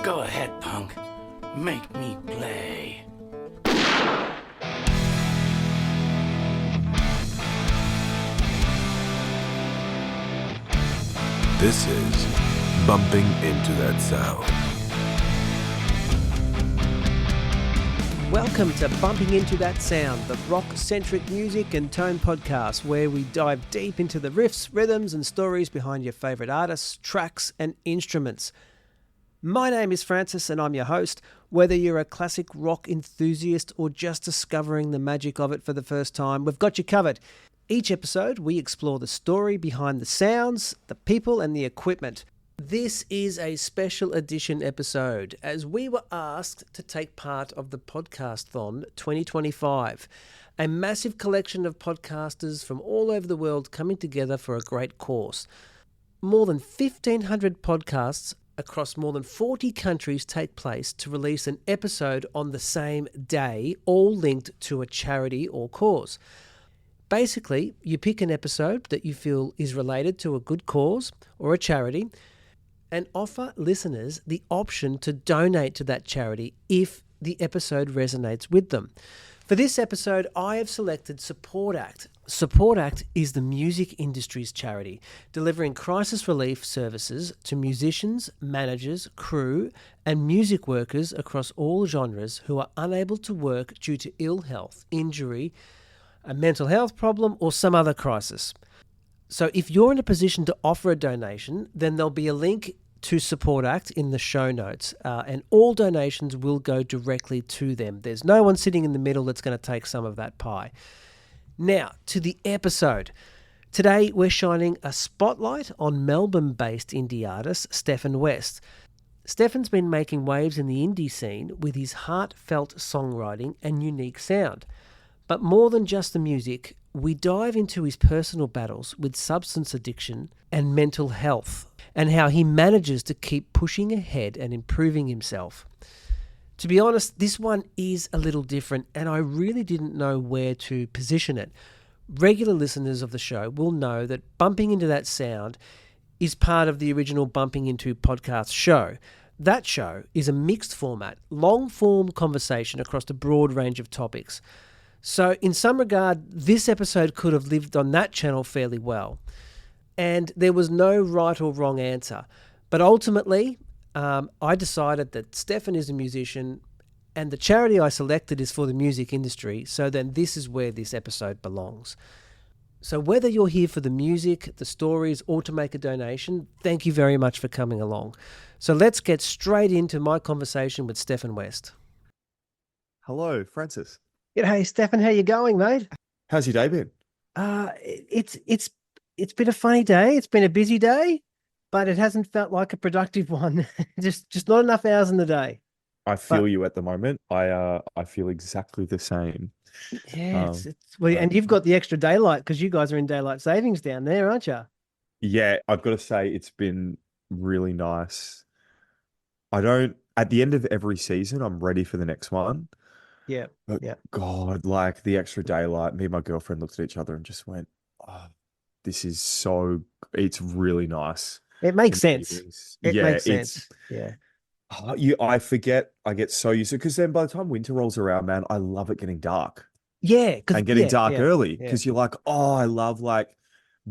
Go ahead, punk. Make me play. This is Bumping Into That Sound. Welcome to Bumping Into That Sound, the rock-centric music and tone podcast where we dive deep into the riffs, rhythms and stories behind your favourite artists, tracks and instruments. My name is Francis and I'm your host. Whether you're a classic rock enthusiast or just discovering the magic of it for the first time, we've got you covered. Each episode, we explore the story behind the sounds, the people and the equipment. This is a special edition episode as we were asked to take part of the Podcasthon 2025, a massive collection of podcasters from all over the world coming together for a great cause. More than 1,500 podcasts across more than 40 countries take place to release an episode on the same day, all linked to a charity or cause. Basically, you pick an episode that you feel is related to a good cause or a charity and offer listeners the option to donate to that charity if the episode resonates with them. For this episode, I have selected Support Act. Support Act is the music industry's charity, delivering crisis relief services to musicians, managers, crew, and music workers across all genres who are unable to work due to ill health, injury, a mental health problem, or some other crisis. So if you're in a position to offer a donation, then there'll be a link to Support Act in the show notes, and all donations will go directly to them. There's no one sitting in the middle that's going to take some of that pie. Now, to the episode. Today, we're shining a spotlight on Melbourne-based indie artist Stefan West. Stefan's been making waves in the indie scene with his heartfelt songwriting and unique sound. But more than just the music, we dive into his personal battles with substance addiction and mental health, and how he manages to keep pushing ahead and improving himself. To be honest, this one is a little different, and I really didn't know where to position it. Regular listeners of the show will know that Bumping Into That Sound is part of the original Bumping Into podcast show. That show is a mixed format, long-form conversation across a broad range of topics. So in some regard, this episode could have lived on that channel fairly well. And there was no right or wrong answer. But ultimately, I decided that Stefan is a musician and the charity I selected is for the music industry. So then this is where this episode belongs. So whether you're here for the music, the stories, or to make a donation, thank you very much for coming along. So let's get straight into my conversation with Stefan West. Hello, Francis. Hey, Stefan, how you going, mate? How's your day been? It's been a funny day. It's been a busy day, but it hasn't felt like a productive one. just not enough hours in the day. I feel you at the moment. I feel exactly the same. Yeah, and you've got the extra daylight because you guys are in daylight savings down there, aren't you? Yeah, I've got to say it's been really nice. At the end of every season, I'm ready for the next one. Yeah. But yeah. God, like the extra daylight, me and my girlfriend looked at each other and just went, oh, it's really nice. It makes sense. It makes sense. Yeah. I forget, I get so used to it because then by the time winter rolls around, man, I love it getting dark. Yeah. And getting dark early because you're like, oh, I love like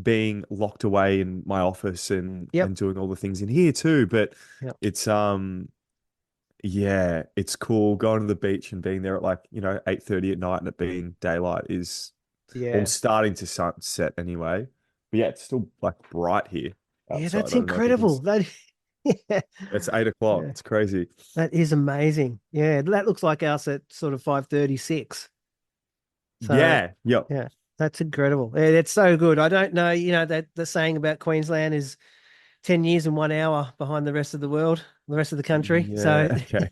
being locked away in my office and doing all the things in here too. But it's, yeah, it's cool going to the beach and being there at 8:30 at night and it being daylight is all starting to sunset anyway. But yeah, it's still like bright here outside. Yeah, that's incredible. It's 8 o'clock. Yeah. It's crazy. That is amazing. Yeah, that looks like us at sort of 5:36. So, yeah, that's incredible. Yeah, that's so good. I don't know, that the saying about Queensland is 10 years and 1 hour behind the rest of the world, the rest of the country. Yeah, okay.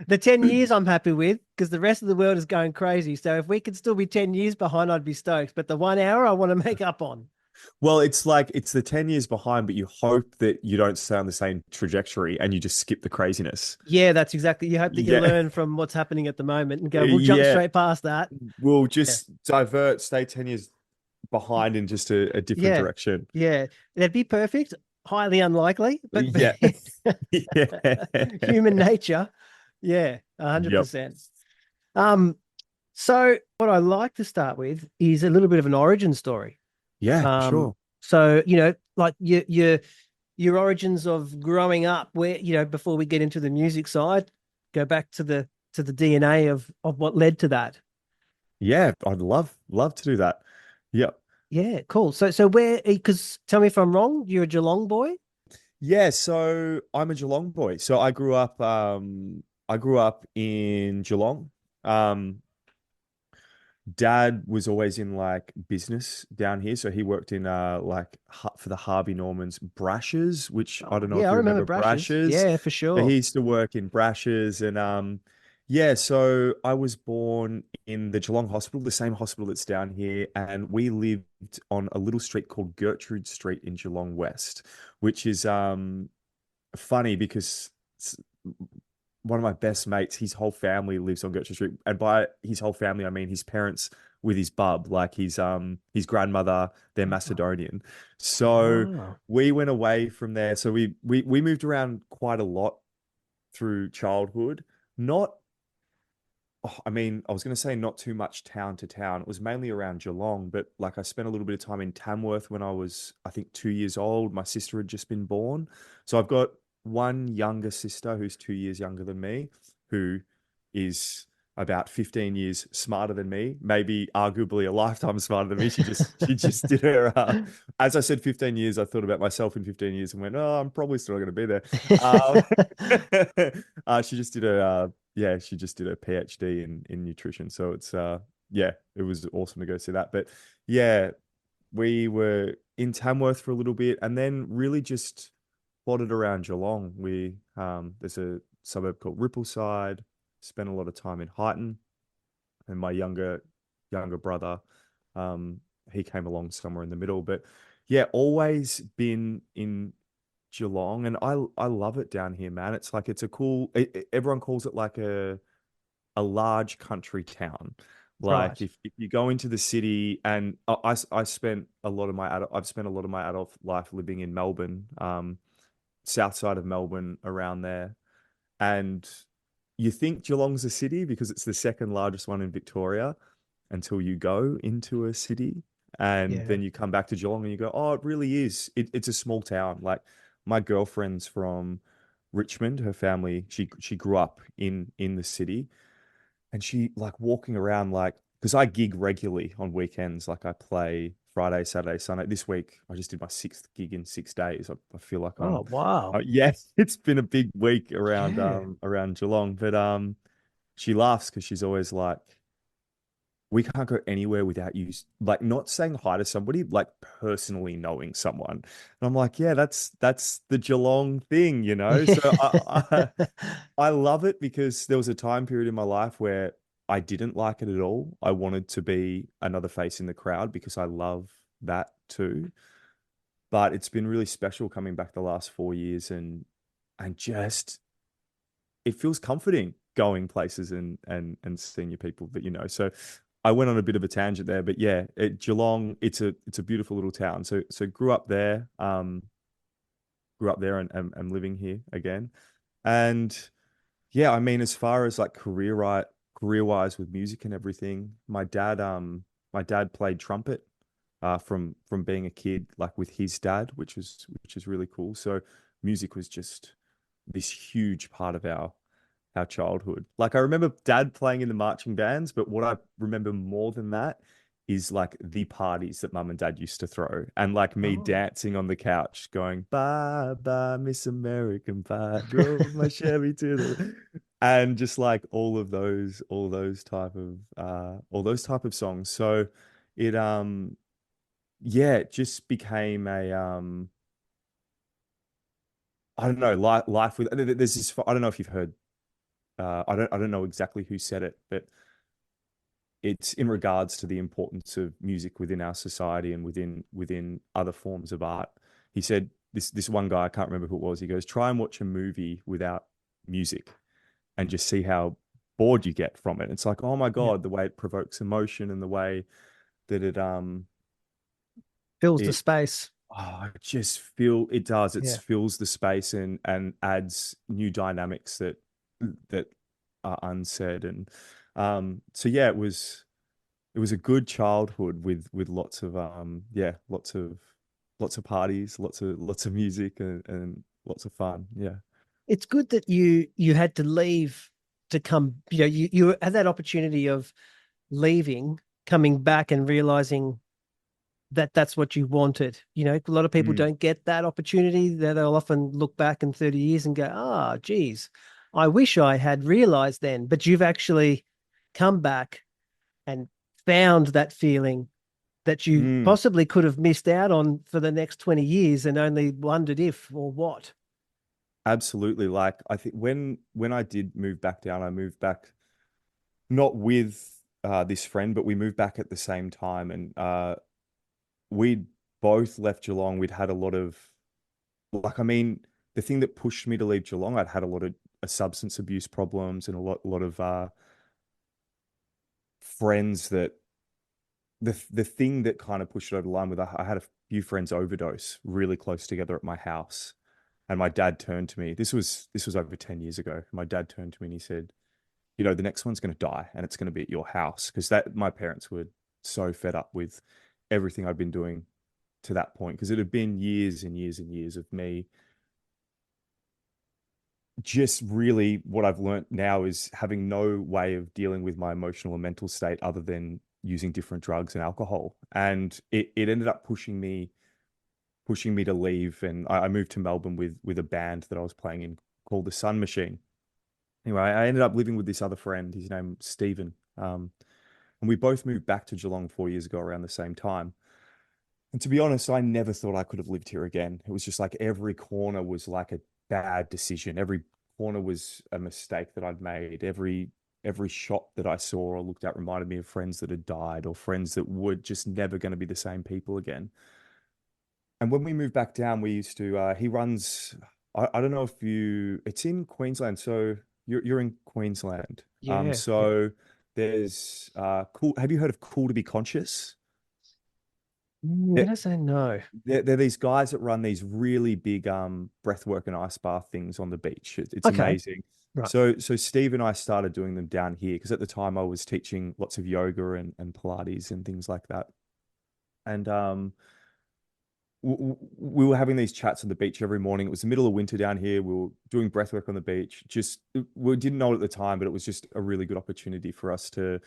The 10 years I'm happy with because the rest of the world is going crazy. So if we could still be 10 years behind, I'd be stoked. But the 1 hour I want to make up on. Well, it's the 10 years behind, but you hope that you don't stay on the same trajectory and you just skip the craziness. Yeah, that's exactly. You hope that you learn from what's happening at the moment and go, we'll jump straight past that. We'll just divert, stay 10 years behind in just a different direction. Yeah, that'd be perfect. highly unlikely, but Yeah. Yeah. human nature. Yeah, Yep. 100%. Um, so what I like to start with is a little bit of an origin story. Yeah, for Um, sure. so like your origins of growing up, where before we get into the music side, go back to the DNA of what led to that. Yeah, I'd love to do that. Yep. Yeah, cool. So where? Because tell me if I'm wrong. You're a Geelong boy. Yeah, so I'm a Geelong boy. So I grew up in Geelong. Um Dad was always in like business down here. So he worked in for the Harvey Norman's Brashes, which I Oh, don't know yeah, if I you remember remember Brashes. Brashes. Yeah, for So he sure. used to work in Brashes and yeah, so I was born in the Geelong Hospital, the same hospital that's down here, and we lived on a little street called Gertrude Street in Geelong West, which is funny because one of my best mates, his whole family lives on Gertrude Street. And by his whole family, I mean his parents with his bub, like his grandmother, they're Macedonian. So Oh, we went away from there. So we moved around quite a lot through childhood. Not I mean, I was going to say not too much town to town. It was mainly around Geelong, but like I spent a little bit of time in Tamworth when I was, I think, 2 years old. My sister had just been born. So I've got one younger sister who's 2 years younger than me, who is about 15 years smarter than me, maybe arguably a lifetime smarter than me. She just did her as I said 15 years, I thought about myself in 15 years and went, oh, I'm probably still not going to be there. She just did her yeah, she just did a PhD in nutrition. So it's yeah, it was awesome to go see that. But yeah, we were in Tamworth for a little bit and then really just plotted around Geelong. We there's a suburb called Rippleside, spent a lot of time in Highton, and my younger brother, um, he came along somewhere in the middle. But yeah, always been in Geelong, and I love it down here, man. It's like it's a cool. Everyone calls it like a large country town. Like right. if you go into the city, and I spent a lot of my I've spent a lot of my adult life living in Melbourne, south side of Melbourne, around there, and you think Geelong's a city because it's the second largest one in Victoria until you go into a city. And Yeah. then you come back to Geelong and you go, oh, it really is. It's a small town. Like my girlfriend's from Richmond. Her family, she grew up in the city, and she like walking around like because I gig regularly on weekends. Like I play Friday, Saturday, Sunday. This week I just did my sixth gig in 6 days. I feel like I'm Oh, wow. yeah, it's been a big week around Yeah. around Geelong. But she laughs because she's always like, we can't go anywhere without you like not saying hi to somebody, like personally knowing someone. And I'm like, yeah, that's the Geelong thing, you know? So I love it because there was a time period in my life where I didn't like it at all. I wanted to be another face in the crowd because I love that too. But it's been really special coming back the last 4 years and just it feels comforting going places and seeing your people that you know. So I went on a bit of a tangent there, but yeah, Geelong, it's a beautiful little town. So grew up there and living here again. And yeah, I mean, as far as like career wise with music and everything, my dad played trumpet from being a kid, like with his dad, which is really cool. So music was just this huge part of our childhood. Like I remember dad playing in the marching bands, but what I remember more than that is like the parties that mum and dad used to throw and like me Oh. dancing on the couch going, bye, bye, Miss American Pie, drove my Chevy to the and just like all those type of songs. So it yeah, it just became a I don't know, life with there's this I don't know if you've heard I don't know exactly who said it, but it's in regards to the importance of music within our society and within other forms of art. He said this one guy, I can't remember who it was. He goes, try and watch a movie without music and just see how bored you get from it. It's like, oh my Yeah. God, the way it provokes emotion and the way that Fills the it space. Oh, I just feel it does. It Yeah. fills the space and adds new dynamics that are unsaid. And so yeah, it was a good childhood with lots of lots of parties, lots of music and lots of fun. Yeah. It's good that you had to leave to come, you had that opportunity of leaving, coming back and realizing that that's what you wanted. A lot of people Mm, don't get that opportunity. That they'll often look back in 30 years and go, geez, I wish I had realized then. But you've actually come back and found that feeling that you mm, possibly could have missed out on for the next 20 years and only wondered if or what. absolutely. Like I think when I did move back down, I moved back not with this friend, but we moved back at the same time, and we'd both left Geelong. We'd had a lot of like, I mean, the thing that pushed me to leave Geelong, I'd had a lot of substance abuse problems and a lot of friends that the thing that kind of pushed it over the line with I had a few friends overdose really close together at my house, and my dad turned to me. This was over 10 years ago. My dad turned to me and he said, the next one's going to die and it's going to be at your house, because that my parents were so fed up with everything I'd been doing to that point, because it had been years and years and years of me just really, what I've learned now is having no way of dealing with my emotional and mental state other than using different drugs and alcohol. And it ended up pushing me to leave. And I moved to Melbourne with a band that I was playing in called the Sun Machine. Anyway, I ended up living with this other friend. His name Stephen. And we both moved back to Geelong 4 years ago around the same time. And to be honest, I never thought I could have lived here again. It was just like every corner was like a bad decision. Every corner was a mistake that I'd made. Every shop that I saw or looked at reminded me of friends that had died or friends that were just never going to be the same people again. And when we moved back down, we used to he runs I don't know if it's in Queensland, so you're in Queensland. Yeah. Yeah. So there's cool. Have you heard of Cool to Be Conscious? I'm going to say no. They're these guys that run these really big breathwork and ice bath things on the beach. It's Okay. amazing. Right. So Steve and I started doing them down here because at the time I was teaching lots of yoga and Pilates and things like that. And we were having these chats on the beach every morning. It was the middle of winter down here. We were doing breathwork on the beach. Just we didn't know it at the time, but it was just a really good opportunity for us to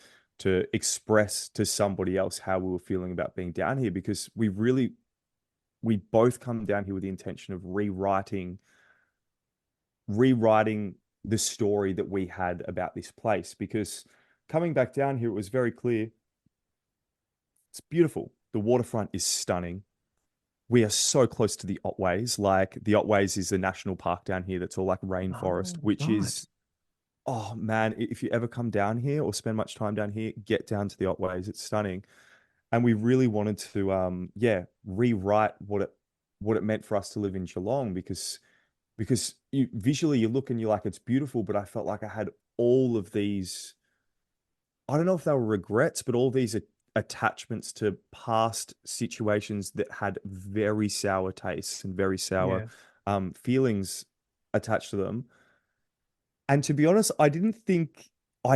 express to somebody else how we were feeling about being down here, because we both come down here with the intention of rewriting the story that we had about this place. Because coming back down here, it was very clear. It's beautiful. The waterfront is stunning. We are so close to the Otways. Like the Otways is the national park down here that's all like rainforest, Oh, which right. is, oh man, if you ever come down here or spend much time down here, get down to the Otways. It's stunning. And we really wanted to rewrite what it meant for us to live in Geelong, because you look and you're like, it's beautiful, but I felt like I had all of these, I don't know if they were regrets, but all these attachments to past situations that had very sour tastes and very sour Yeah. feelings attached to them. And to be honest, I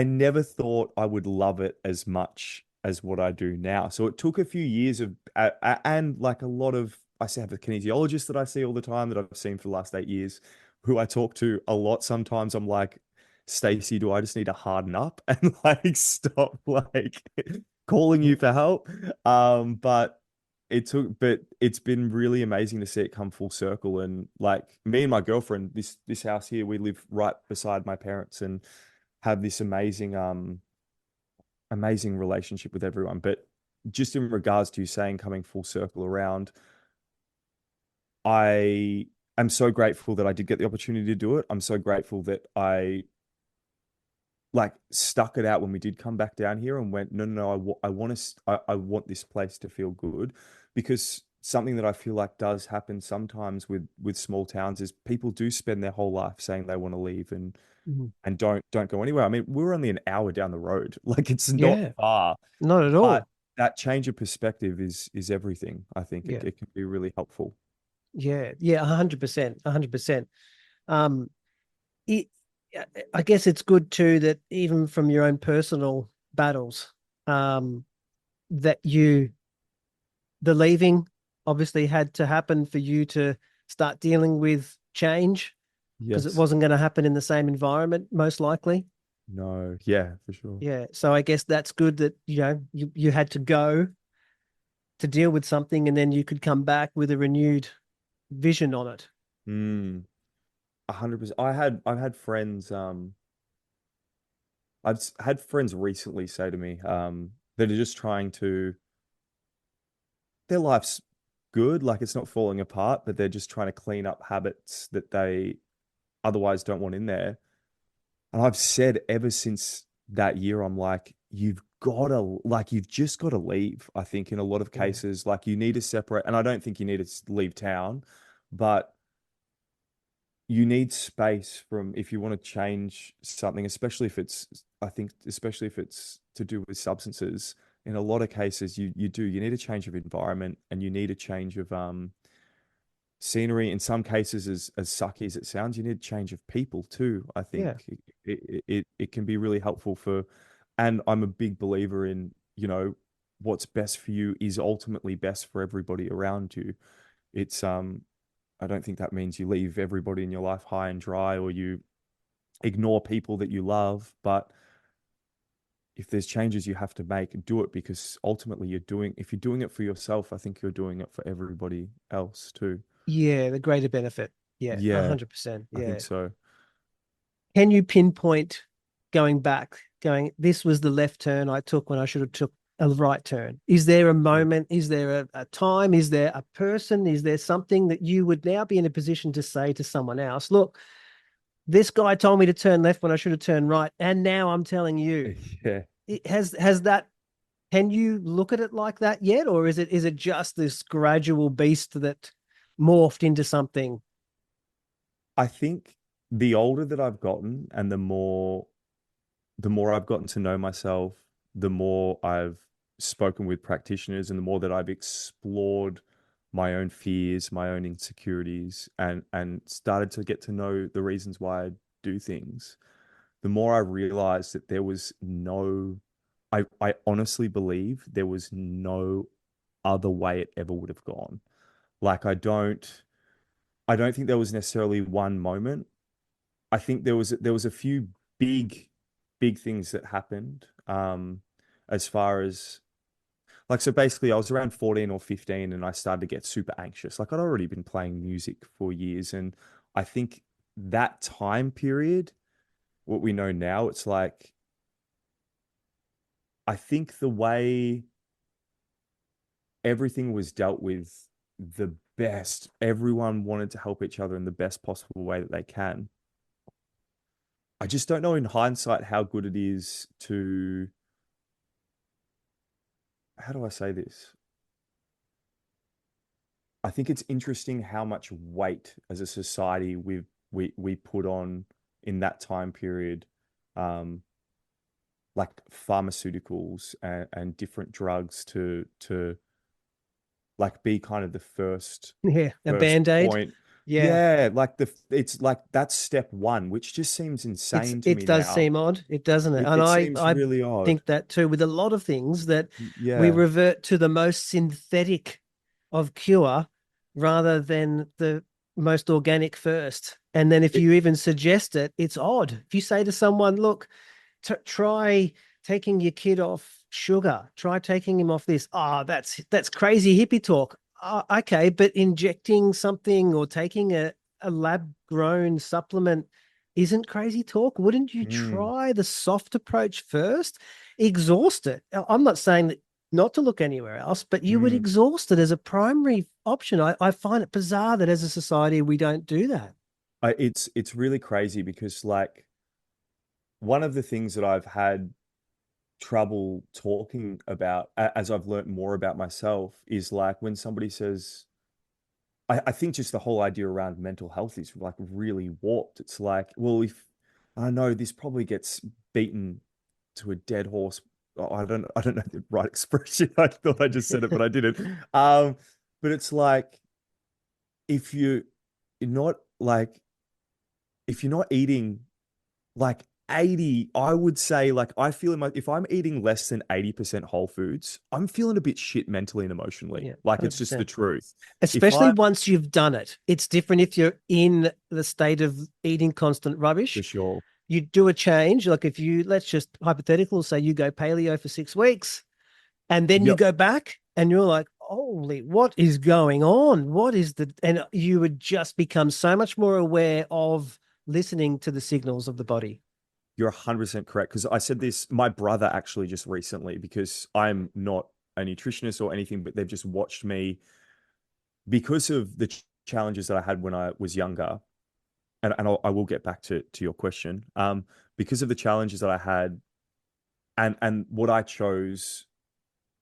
never thought I would love it as much as what I do now. So it took a few years of, and like a lot of, have a kinesiologist that I see all the time that I've seen for the last 8 years, who I talk to a lot. Sometimes I'm like, Stacey, do I just need to harden up and like stop like calling Yeah. you for help? But it's been really amazing to see it come full circle. And like me and my girlfriend, this house here, we live right beside my parents and have this amazing relationship with everyone. But just in regards to you saying coming full circle around, I am so grateful that I did get the opportunity to do it. I'm so grateful that I like stuck it out when we did come back down here and went, no, no, no, I want this place to feel good. Because something that I feel like does happen sometimes with small towns is people do spend their whole life saying they want to leave Mhm. and don't go anywhere. I mean, we're only an hour down the road. Like it's not Yeah. far, Not at but all. that change of perspective is everything. I think Yeah. it can be really helpful. Yeah. Yeah. 100%. 100%. Um, it, I guess it's good too that even from your own personal battles, um, that the leaving obviously had to happen for you to start dealing with change because it Yes. wasn't going to happen in the same environment, most likely. No. Yeah, for sure. Yeah. So I guess that's good that, you had to go to deal with something and then you could come back with a renewed vision on it. 100%. I've had friends had friends recently say to me that are just trying to their life's good, like it's not falling apart, but they're just trying to clean up habits that they otherwise don't want in there. And I've said ever since that year, I'm like, you've just got to leave. I think in a lot of Yeah. cases, like you need to separate, and I don't think you need to leave town, but you need space from if you want to change something, especially if it's, I think, especially if it's to do with substances. In a lot of cases, you need a change of environment and you need a change of scenery. In some cases, as sucky as it sounds, you need a change of people too. I Yeah. think it can be really helpful for, and I'm a big believer in, what's best for you is ultimately best for everybody around you. It's I don't think that means you leave everybody in your life high and dry or you ignore people that you love, but if there's changes you have to make, do it because ultimately if you're doing it for yourself, I think you're doing it for everybody else too. Yeah. The greater benefit. Yeah. Yeah, 100%. I think Yeah. so. Can you pinpoint going back, this was the left turn I took when I should have took a right turn? Is there a Yeah. moment? Is there a time? Is there a person? Is there something that you would now be in a position to say to someone else, look, this guy told me to turn left when I should have turned right, and now I'm telling you. Yeah. Has that, can you look at it like that yet? Or is it just this gradual beast that morphed into something? I think the older that I've gotten and the more I've gotten to know myself, the more I've spoken with practitioners and the more that I've explored my own fears, my own insecurities, and started to get to know the reasons why I do things, the more I realized that I honestly believe there was no other way it ever would have gone. Like I don't think there was necessarily one moment. I think there was a few big big things that happened as far as like so basically I was around 14 or 15 and I started to get super anxious. Like I'd already been playing music for years and I think that time period, what we know now, it's like I think the way everything was dealt with the best, everyone wanted to help each other in the best possible way that they can. I just don't know in hindsight how good it is to, how do I say this? I think it's interesting how much weight as a society we put on in that time period, um, like pharmaceuticals and different drugs to like be kind of the Yeah, a first band-aid. point. Yeah. Yeah, like it's like that's step one, which just seems insane to It me does now. seem odd, it doesn't it? And It I seems I really odd. think that too with a lot of things that we Yeah. revert to the most synthetic of cure rather than the most organic first. And then if It, you even suggest it, it's odd. If you say to someone, look, try taking your kid off sugar, try taking him off this. Oh, that's crazy hippie talk. Okay, but injecting something or taking a lab grown supplement isn't crazy talk. Wouldn't you mm, try the soft approach first? Exhaust it. I'm not saying that not to look anywhere else, but you would mm. exhaust it as a primary option. I find it bizarre that as a society we don't do that. It's really crazy because like one of the things that I've had trouble talking about as I've learned more about myself is like when somebody says, I think just the whole idea around mental health is like really warped. It's like, well, if I know this probably gets beaten to a dead horse I don't know the right expression. I thought I just said it, but I didn't. But it's like if you're not like if you're not eating like 80, I would say like I feel in my if I'm eating less than 80% whole foods, I'm feeling a bit shit mentally and emotionally. Yeah, Like it's just the 100%. truth. If Especially I once you've done it. It's different if you're in the state of eating constant For rubbish. sure. You do a change. Like if you, let's just hypothetical, say you go paleo for 6 weeks and then you Yep. go back and you're like, holy, what is going on? What is and you would just become so much more aware of listening to the signals of the body. You're 100% correct. Because I said this, my brother actually just recently, because I'm not a nutritionist or anything, but they've just watched me because of the challenges that I had when I was younger. And I will get back to your question. Because of the challenges that I had and what I chose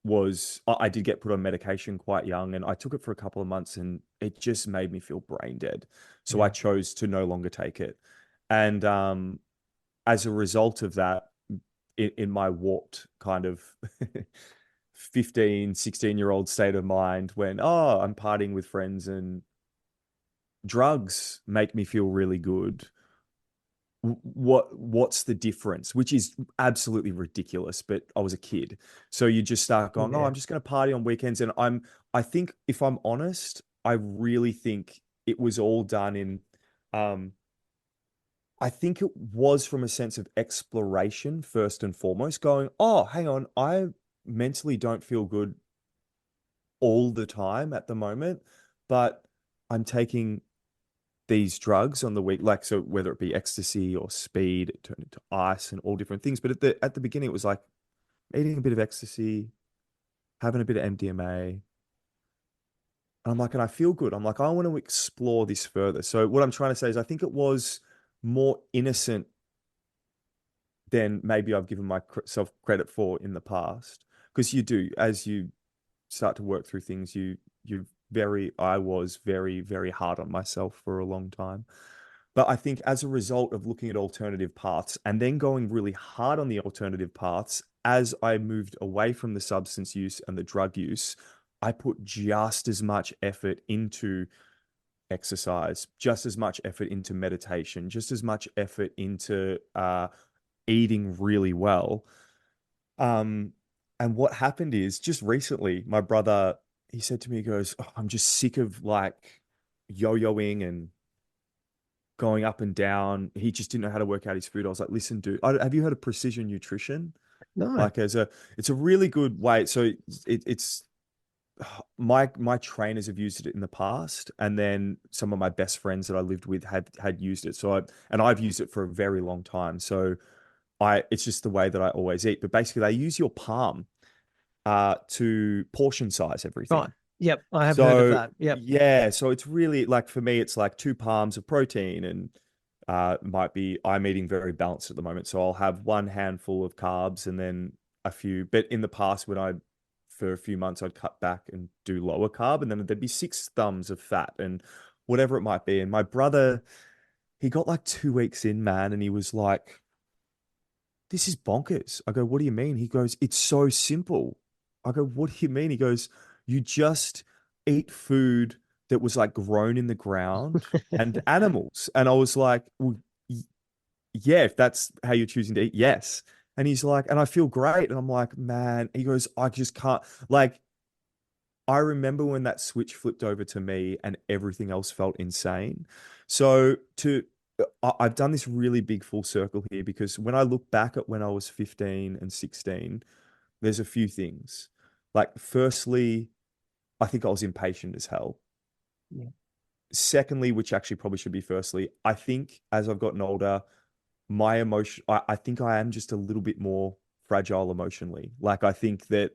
was I did get put on medication quite young and I took it for a couple of months and it just made me feel brain dead. So I Yeah. chose to no longer take it. And as a result of that, in my warped kind of 15, 16-year-old state of mind when, oh, I'm partying with friends and drugs make me feel really good. What's the difference? Which is absolutely ridiculous, but I was a kid. So you just start going, oh, Yeah. I'm just going to party on weekends. And I think if I'm honest, I really think it was all done in, um, I think it was from a sense of exploration first and foremost, going, oh, hang on, I mentally don't feel good all the time at the moment, but I'm taking these drugs on the week, like so whether it be ecstasy or speed, it turned into ice and all different things. But at the beginning, it was like eating a bit of ecstasy, having a bit of MDMA. And I'm like, and I feel good. I'm like, I want to explore this further. So what I'm trying to say is I think it was more innocent than maybe I've given myself credit for in the past. Because you do, as you start to work through things, I was very, very hard on myself for a long time. But I think as a result of looking at alternative paths and then going really hard on the alternative paths, as I moved away from the substance use and the drug use, I put just as much effort into exercise, just as much effort into meditation, just as much effort into eating really well. Um, and what happened is just recently, my brother, he said to me, he goes, oh, I'm just sick of like yo-yoing and going up and down. He just didn't know how to work out his food. I was like, listen, dude, have you heard of precision nutrition? No. Like it's a really good way. So it's my trainers have used it in the past, and then some of my best friends that I lived with had used it. And I've used it for a very long time. So it's just the way that I always eat. But basically, they use your palm to portion size Right. everything. Yep. I have heard of So that. Yep. yeah, so it's really like for me, it's like two palms of protein and might be I'm eating very balanced at the moment. So I'll have one handful of carbs and then a few. But in the past, when I for a few months I'd cut back and do lower carb, and then there'd be six thumbs of fat and whatever it might be. And my brother, he got like 2 weeks in, man, and he was like, this is bonkers. I go, what do you mean? He goes, it's so simple. I go, what do you mean? He goes, you just eat food that was like grown in the ground and animals. And I was like, well, yeah, if that's how you're choosing to eat, yes. And he's like, and I feel great. And I'm like, man, he goes, I just can't. Like, I remember when that switch flipped over to me and everything else felt insane. So I've done this really big full circle here because when I look back at when I was 15 and 16, there's a few things. Like, firstly, I think I was impatient as hell. Yeah. Secondly, which actually probably should be firstly, I think as I've gotten older, my emotion, I think I am just a little bit more fragile emotionally. Like, I think that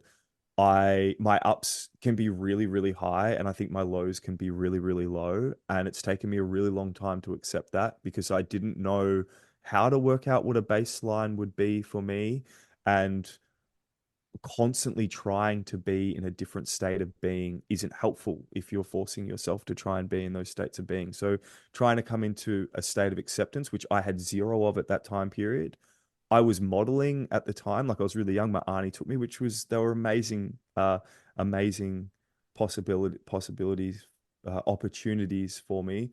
my ups can be really, really high, and I think my lows can be really, really low. And it's taken me a really long time to accept that because I didn't know how to work out what a baseline would be for me. And constantly trying to be in a different state of being isn't helpful if you're forcing yourself to try and be in those states of being. So trying to come into a state of acceptance, which I had zero of at that time period, I was modeling at the time, like I was really young. My auntie took me, they were amazing, amazing possibilities, opportunities for me.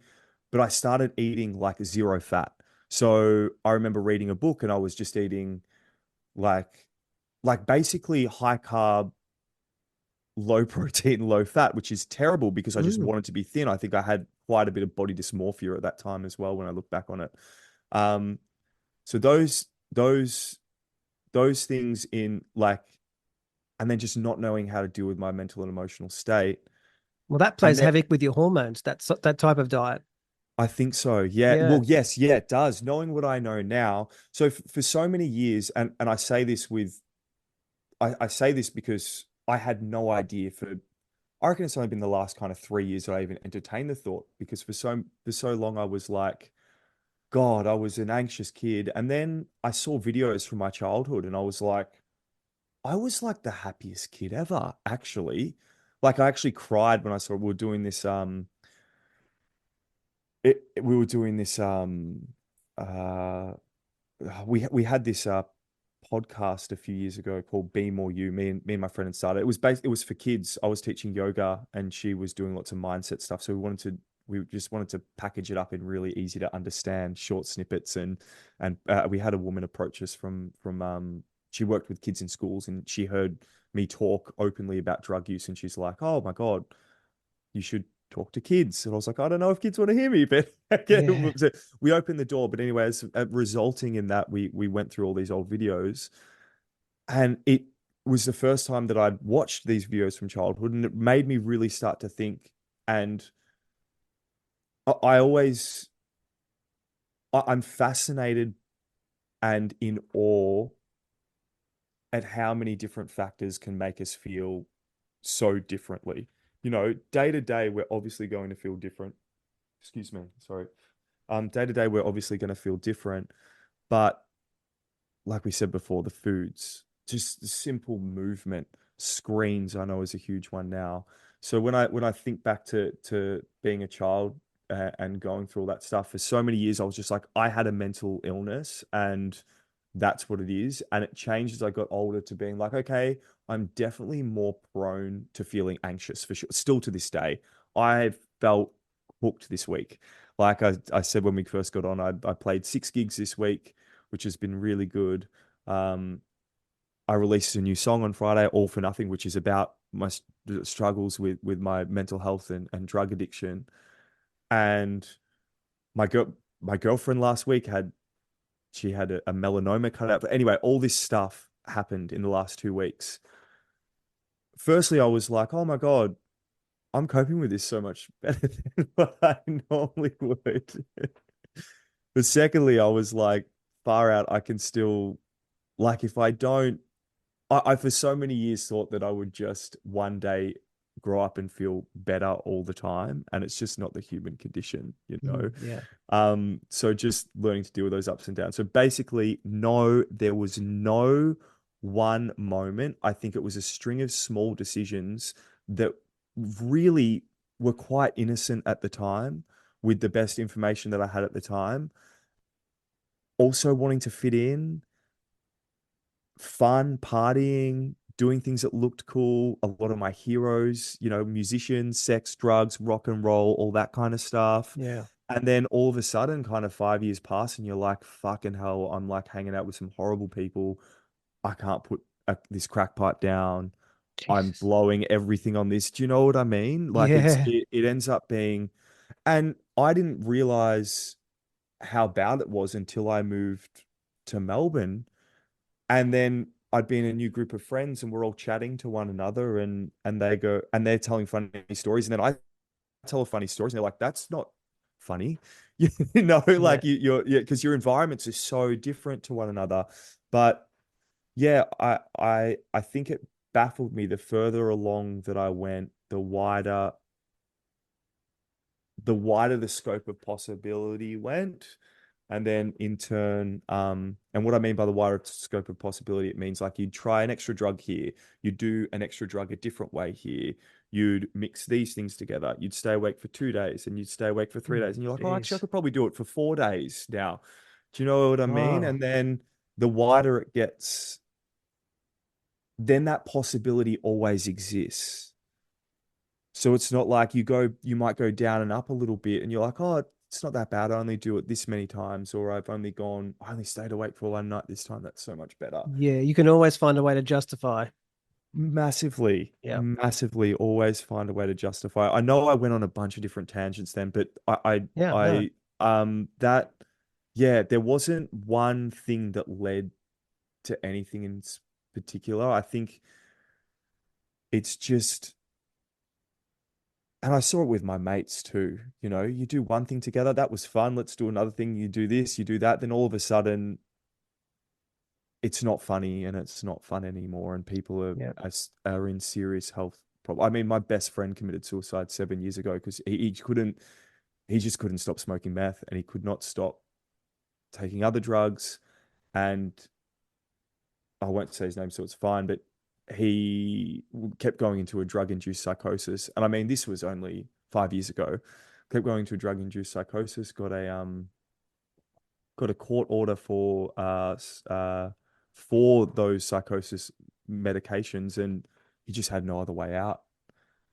But I started eating like zero fat. So I remember reading a book and I was just eating like basically high carb, low protein, low fat, which is terrible because I just Mm. wanted to be thin. I think I had quite a bit of body dysmorphia at that time as well when I look back on it. Um, so those things in like, and then just not knowing how to deal with my mental and emotional state. Well, that And plays then havoc with your hormones. That type of diet. I think so. Yeah. Yeah. Well, yes, yeah, it does. Knowing what I know now. So for so many years, and I say this I say this because I had no idea I reckon it's only been the last kind of 3 years that I even entertained the thought because for so long I was like, God, I was an anxious kid. And then I saw videos from my childhood and I was like the happiest kid ever, actually. Like I actually cried when I saw we were doing this we were doing this uh we had this podcast a few years ago called Be More You. Me and my friend had started. It was for kids. I was teaching yoga and she was doing lots of mindset stuff. So we just wanted to package it up in really easy to understand short snippets and we had a woman approach us from she worked with kids in schools and she heard me talk openly about drug use and she's like, "Oh my God, you should talk to kids." And I was like, I don't know if kids want to hear me, but Yeah. so we opened the door. But anyways, resulting in that, we went through all these old videos, and it was the first time that I'd watched these videos from childhood, and it made me really start to think. And I always, I'm fascinated and in awe at how many different factors can make us feel so differently. Day to day, we're obviously going to feel different. Excuse me, sorry. Day to day, we're obviously going to feel different, but like we said before, the foods, just the simple movement, screens, I know is a huge one now. So when I think back to being a child and going through all that stuff for so many years, I was just like, I had a mental illness, and that's what it is. And it changed as I got older to being like, okay, I'm definitely more prone to feeling anxious for sure. Still to this day, I felt hooked this week. Like I said when we first got on, I played 6 gigs this week, which has been really good. Um, I released a new song on Friday, All for Nothing, which is about my struggles with my mental health and drug addiction. And my girlfriend last week she had a melanoma cut out. But anyway, all this stuff happened in the last 2 weeks. Firstly, I was like, oh my God, I'm coping with this so much better than what I normally would. But secondly, I was like, far out, I can still, like, if I don't, I for so many years thought that I would just one day grow up and feel better all the time. And it's just not the human condition, you know? Yeah. So just learning to deal with those ups and downs. So basically, no, there was no one moment. I think it was a string of small decisions that really were quite innocent at the time with the best information that I had at the time. Also wanting to fit in, fun, partying, doing things that looked cool. A lot of my heroes, musicians, sex, drugs, rock and roll, all that kind of stuff. Yeah. And then all of a sudden, kind of 5 years pass, and you're like, fucking hell, I'm like hanging out with some horrible people. I can't put this crack pipe down. I'm Jesus. blowing everything on this. Do you know what I mean? Like Yeah. it ends up being, and I didn't realize how bad it was until I moved to Melbourne, and then I'd be in a new group of friends, and we're all chatting to one another, and they go, and they're telling funny stories, and then I tell a funny stories, and they're like, "That's not funny," Yeah. like yeah, because your environments are so different to one another. But yeah, I think it baffled me the further along that I went, the wider the scope of possibility went. And then in turn, and what I mean by the wider scope of possibility, it means like you'd try an extra drug here, you'd do an extra drug a different way here, you'd mix these things together, you'd stay awake for 2 days and you'd stay awake for 3 days. And you're like, oh, actually, I Jeez. could probably do it for 4 days now. Do you know what I mean? Oh, And then the wider it gets, then that possibility always exists. So it's not like you might go down and up a little bit and you're like, oh, it's not that bad. I only do it this many times, or I only stayed awake for one night this time. That's so much better. Yeah, you can always find a way to justify. Massively, Yeah. massively always find a way to justify. I know I went on a bunch of different tangents then, but Yeah, no. that, yeah, there wasn't one thing that led to anything in particular. I think it's just, and I saw it with my mates too. You know, you do one thing together, that was fun. Let's do another thing. You do this, you do that. Then all of a sudden, it's not funny and it's not fun anymore. And people Yeah. are in serious health problems. I mean, my best friend committed suicide 7 years ago because he just couldn't stop smoking meth and he could not stop taking other drugs. And I won't say his name, so it's fine, but he kept going into a drug-induced psychosis. And I mean, this was only 5 years ago. Kept going into a drug-induced psychosis. Got a court order for those psychosis medications, and he just had no other way out.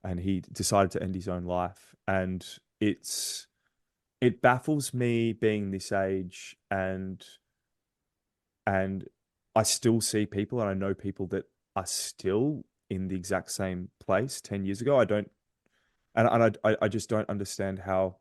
And he decided to end his own life. And it baffles me being this age, and I still see people and I know people that are still in the exact same place 10 years ago. I don't, and I just don't understand how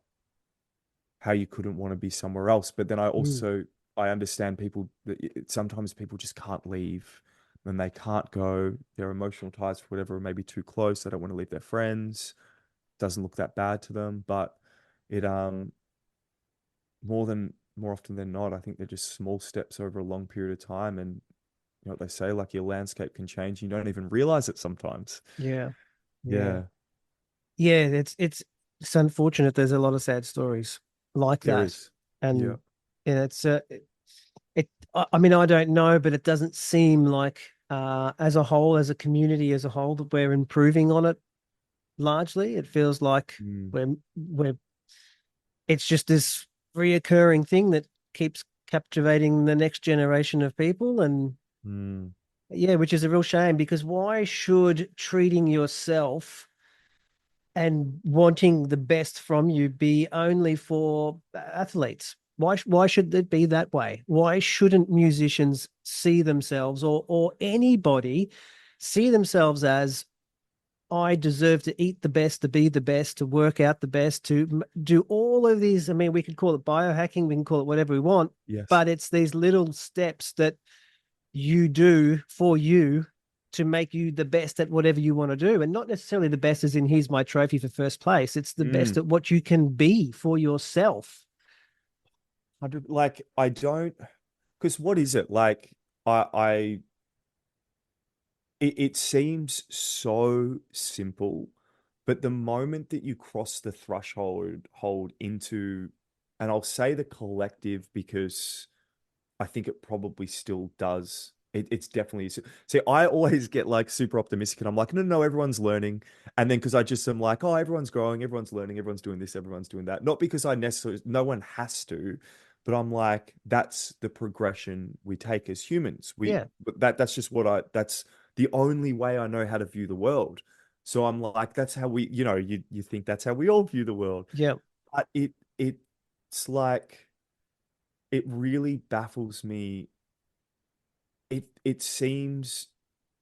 you couldn't want to be somewhere else. But then Mm. I understand people that sometimes people just can't leave and they can't go. Their emotional ties for whatever may be too close. They don't want to leave their friends. Doesn't look that bad to them, but it more often than not, I think they're just small steps over a long period of time. And you know what they say, like your landscape can change. You don't even realize it sometimes. Yeah. Yeah. Yeah, Yeah, it's unfortunate. There's a lot of sad stories like there that, is. Yeah. and it's I mean, I don't know, but it doesn't seem like as a whole, as a community, as a whole, that we're improving on it. Largely, it feels like Mm, we're it's just this reoccurring thing that keeps captivating the next generation of people, and mm, yeah, which is a real shame because why should treating yourself and wanting the best from you be only for athletes? Why should it be that way? Why shouldn't musicians see themselves or anybody see themselves as I deserve to eat the best, to be the best, to work out the best, to do all of these. I mean, we can call it biohacking, we can call it whatever we want, yes. but it's these little steps that you do for you to make you the best at whatever you want to do. And not necessarily the best as in here's my trophy for first place. It's the best Mm. at what you can be for yourself. Like I don't, because what is it like? I it seems so simple, but the moment that you cross the threshold hold into, and I'll say the collective because I think it probably still does. It's definitely. See, I always get like super optimistic and I'm like, no, no, everyone's learning. And then because I just am like, oh, everyone's growing, everyone's learning, everyone's doing this, everyone's doing that. Not because I necessarily, no one has to, but I'm like, that's the progression we take as humans. Yeah. But that's just that's the only way I know how to view the world. So I'm like, that's how you think that's how we all view the world. Yeah. But it's like, it really baffles me. It seems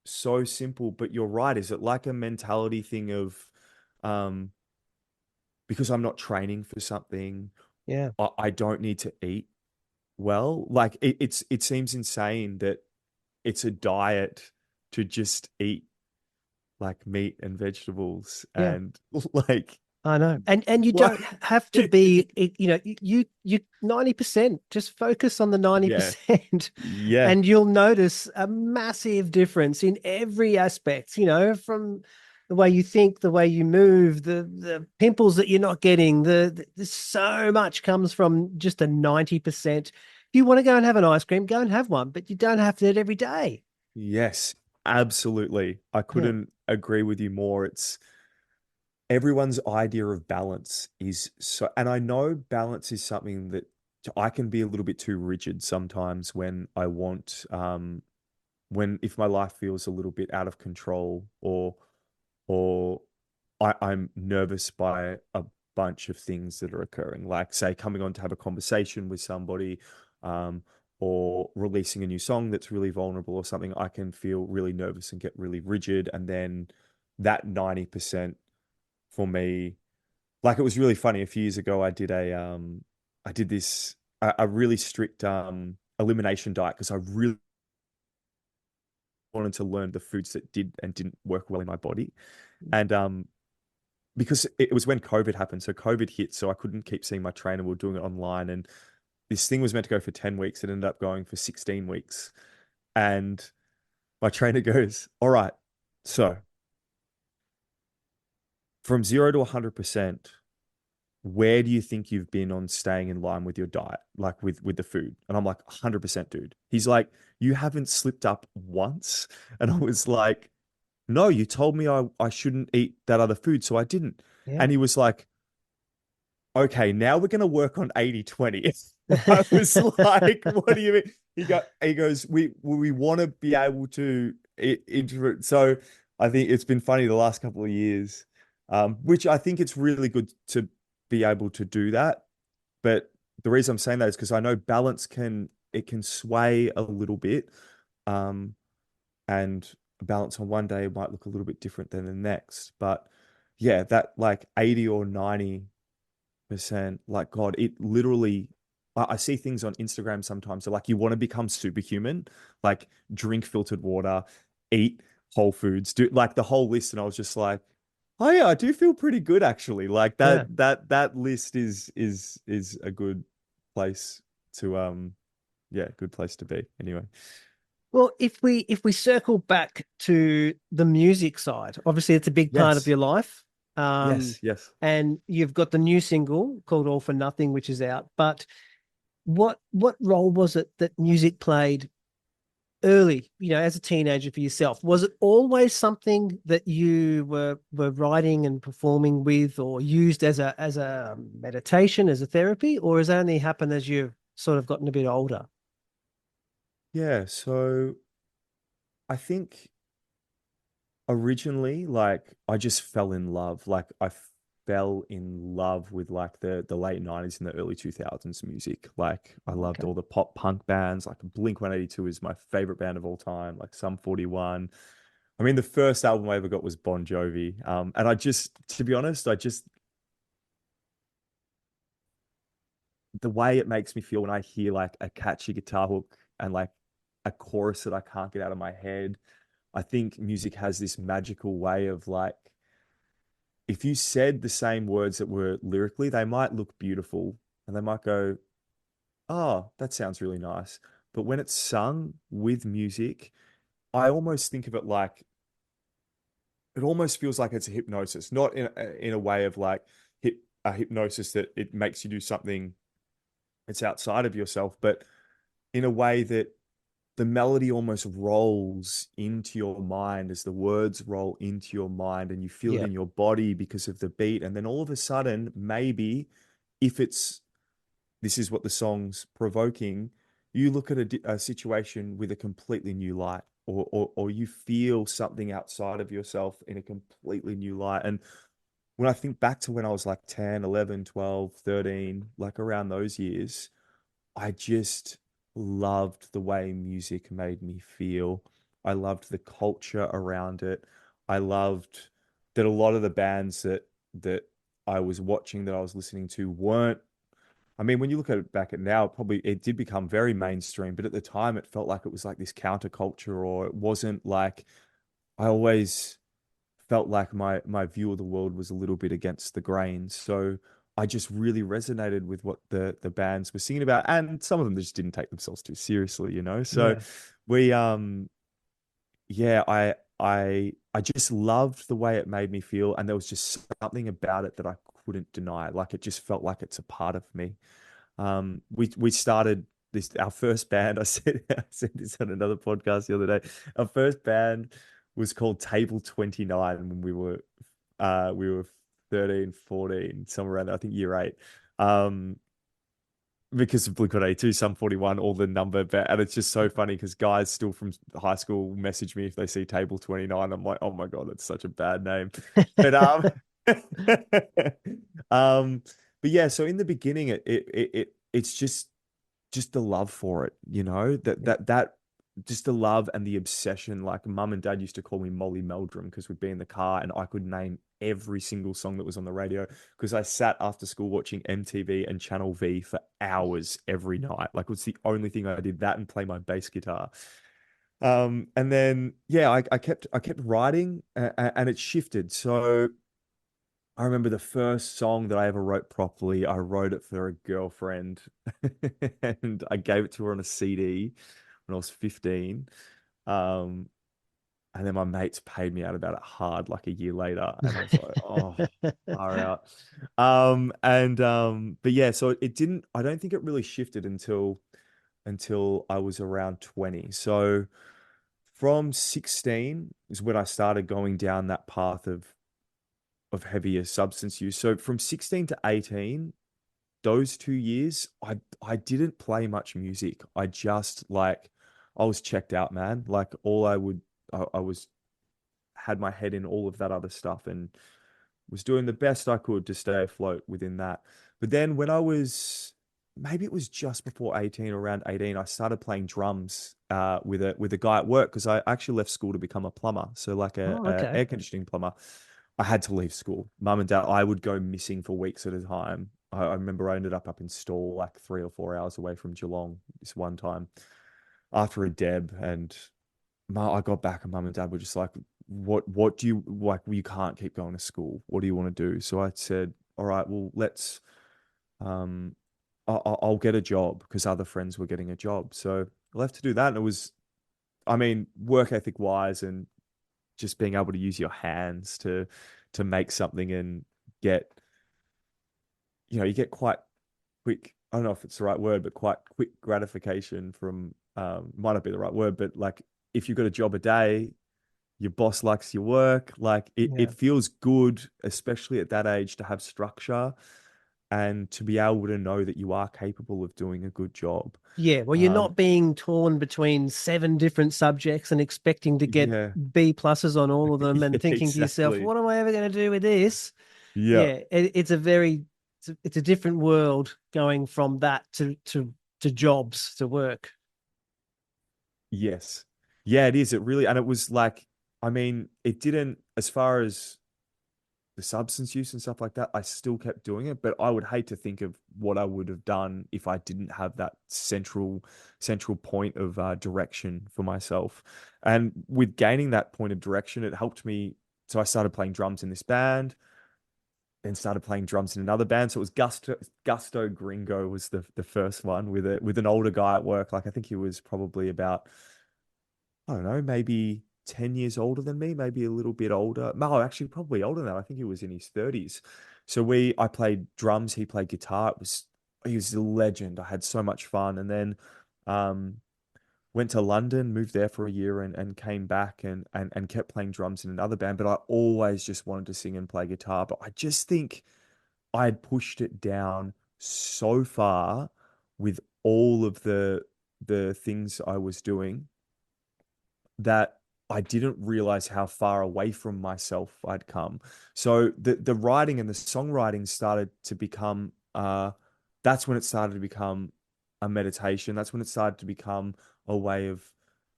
so simple, but you're right. Is it like a mentality thing of um because I'm not training for something, Yeah. I don't need to eat well? Like it seems insane that it's a diet to just eat like meat and vegetables Yeah. and like I know. And you what? don't have to be, you 90%, just focus on the Yeah. 90% Yeah. and you'll notice a massive difference in every aspect, from the way you think, the way you move, the pimples that you're not getting, so much comes from just a 90%. If you want to go and have an ice cream, go and have one, but you don't have to do it every day. Yes, absolutely. I Yeah. couldn't agree with you more. It's everyone's idea of balance is so, and I know balance is something that I can be a little bit too rigid sometimes when I want when if my life feels a little bit out of control, or I'm nervous by a bunch of things that are occurring, like say coming on to have a conversation with somebody, um, or releasing a new song that's really vulnerable or something. I can feel really nervous and get really rigid, and then that 90% for me, like it was really funny. A few years ago, I did this a really strict elimination diet because I really wanted to learn the foods that did and didn't work well in my body. And because it was when COVID happened. So COVID hit, so I couldn't keep seeing my trainer. We were doing it online. And this thing was meant to go for 10 weeks. It ended up going for 16 weeks. And my trainer goes, all right, so from 0 to 100%, where do you think you've been on staying in line with your diet, like with the food? And I'm like, 100%, dude. He's like, you haven't slipped up once. And I was like, no, you told me I shouldn't eat that other food, so I didn't. Yeah. And he was like, okay, now we're going to work on 80/20. I was like, what do you mean? He goes, we want to be able to introvert. So I think it's been funny the last couple of years, which I think it's really good to be able to do that. But the reason I'm saying that is because I know balance can sway a little bit. Um, and balance on one day might look a little bit different than the next. But yeah, that like 80 or 90%, like God, it literally, I see things on Instagram sometimes. So like you want to become superhuman, like drink filtered water, eat whole foods, do like the whole list. And I was just like, oh yeah, I do feel pretty good actually. Like Yeah. that list is a good place to yeah, good place to be anyway. Well, if we circle back to the music side, obviously it's a big part of Yes. your life. Um, Yes, yes. and you've got the new single called All for Nothing, which is out. But what role was it that music played early, as a teenager for yourself? Was it always something that you were writing and performing with, or used as a meditation, as a therapy, or has that only happened as you've sort of gotten a bit older? Yeah, so I think originally, like I just fell in love. Like I fell in love with like the late 90s and the early 2000s music. Like I loved Okay. all the pop punk bands. Like Blink 182 is my favorite band of all time. Like Sum 41. I mean, the first album I ever got was Bon Jovi. And I just, to be honest, the way it makes me feel when I hear like a catchy guitar hook and like a chorus that I can't get out of my head. I think music has this magical way of like, if you said the same words that were lyrically, they might look beautiful and they might go, oh, that sounds really nice. But when it's sung with music, I almost think of it like, it almost feels like it's a hypnosis, not in a way of like a hypnosis that it makes you do something that's outside of yourself, but in a way that the melody almost rolls into your mind as the words roll into your mind and you feel it Yeah. in your body because of the beat. And then all of a sudden, maybe if this is what the song's provoking, you look at a situation with a completely new light, or you feel something outside of yourself in a completely new light. And when I think back to when I was like 10, 11, 12, 13, like around those years, I just loved the way music made me feel. I loved the culture around it. I loved that a lot of the bands that I was watching, that I was listening to, weren't. I mean, when you look at it back at now, it did become very mainstream, but at the time it felt like it was like this counterculture, or it wasn't like, I always felt like my view of the world was a little bit against the grain. So I just really resonated with what the bands were singing about, and some of them just didn't take themselves too seriously. So Yeah. we yeah, I just loved the way it made me feel, and there was just something about it that I couldn't deny. Like it just felt like it's a part of me. We started this our first band. I said this on another podcast the other day. Our first band was called Table 29 when we were 13, 14, somewhere around there, I think year 8. Um, because of Blink-182, Sum 41, all the number, and it's just so funny because guys still from high school message me if they see Table 29. I'm like, oh my God, that's such a bad name. But um, but yeah, so in the beginning, it's just the love for it, you know, that just the love and the obsession. Like mum and dad used to call me Molly Meldrum because we'd be in the car and I could name every single song that was on the radio because I sat after school watching MTV and Channel V for hours every night. Like it was the only thing I did, that and play my bass guitar. And then yeah, I kept writing and it shifted. So I remember the first song that I ever wrote properly. I wrote it for a girlfriend and I gave it to her on a CD when I was 15. Um, and then my mates paid me out about it hard like a year later. And I was like, oh, far out. But yeah, so it didn't, I don't think it really shifted until I was around 20. So from 16 is when I started going down that path of heavier substance use. So from 16 to 18, those 2 years, I didn't play much music. I just like I was checked out, man. Like all I was had my head in all of that other stuff and was doing the best I could to stay afloat within that. But then when I was maybe it was just before 18 or around 18, I started playing drums with a guy at work because I actually left school to become a plumber. So like Oh, a okay. air conditioning plumber. I had to leave school. Mum and dad, I would go missing for weeks at a time. I remember I ended up in Stall like 3 or 4 hours away from Geelong this one time after a deb and I got back and mum and dad were just like, what do you like? You can't keep going to school. What do you want to do? So I said, all right, well, um, I'll get a job because other friends were getting a job. So I left to do that. And it was, I mean, work ethic wise and just being able to use your hands to make something and get, you get quite quick, I don't know if it's the right word, but quite quick gratification from might not be the right word, but like if you've got a job a day, your boss likes your work, like it Yeah. feels good, especially at that age, to have structure and to be able to know that you are capable of doing a good job. Yeah, well, you're Um, not being torn between seven different subjects and expecting to get yeah, B pluses on all of them yeah, and thinking to yourself, exactly. what am I ever going to do with this? Yeah. Yeah, it's a very it's a different world going from that to jobs to work. Yes. Yeah, it is. It really, and it was like, I mean, it didn't, as far as the substance use and stuff like that, I still kept doing it, but I would hate to think of what I would have done if I didn't have that central point of direction for myself. And with gaining that point of direction, it helped me. So I started playing drums in this band, then started playing drums in another band. So it was Gusto Gringo was the first one with an older guy at work. Like I think he was probably about I don't know, maybe 10 years older than me, maybe a little bit older. No, actually probably older than that. I think he was in his 30s. So I played drums, he played guitar. He was a legend. I had so much fun. And then um went to London, moved there for a year and came back and kept playing drums in another band. But I always just wanted to sing and play guitar. But I just think I had pushed it down so far with all of the things I was doing that I didn't realize how far away from myself I'd come. So the writing and the songwriting started to become that's when it started to become a meditation. That's when it started to become a way of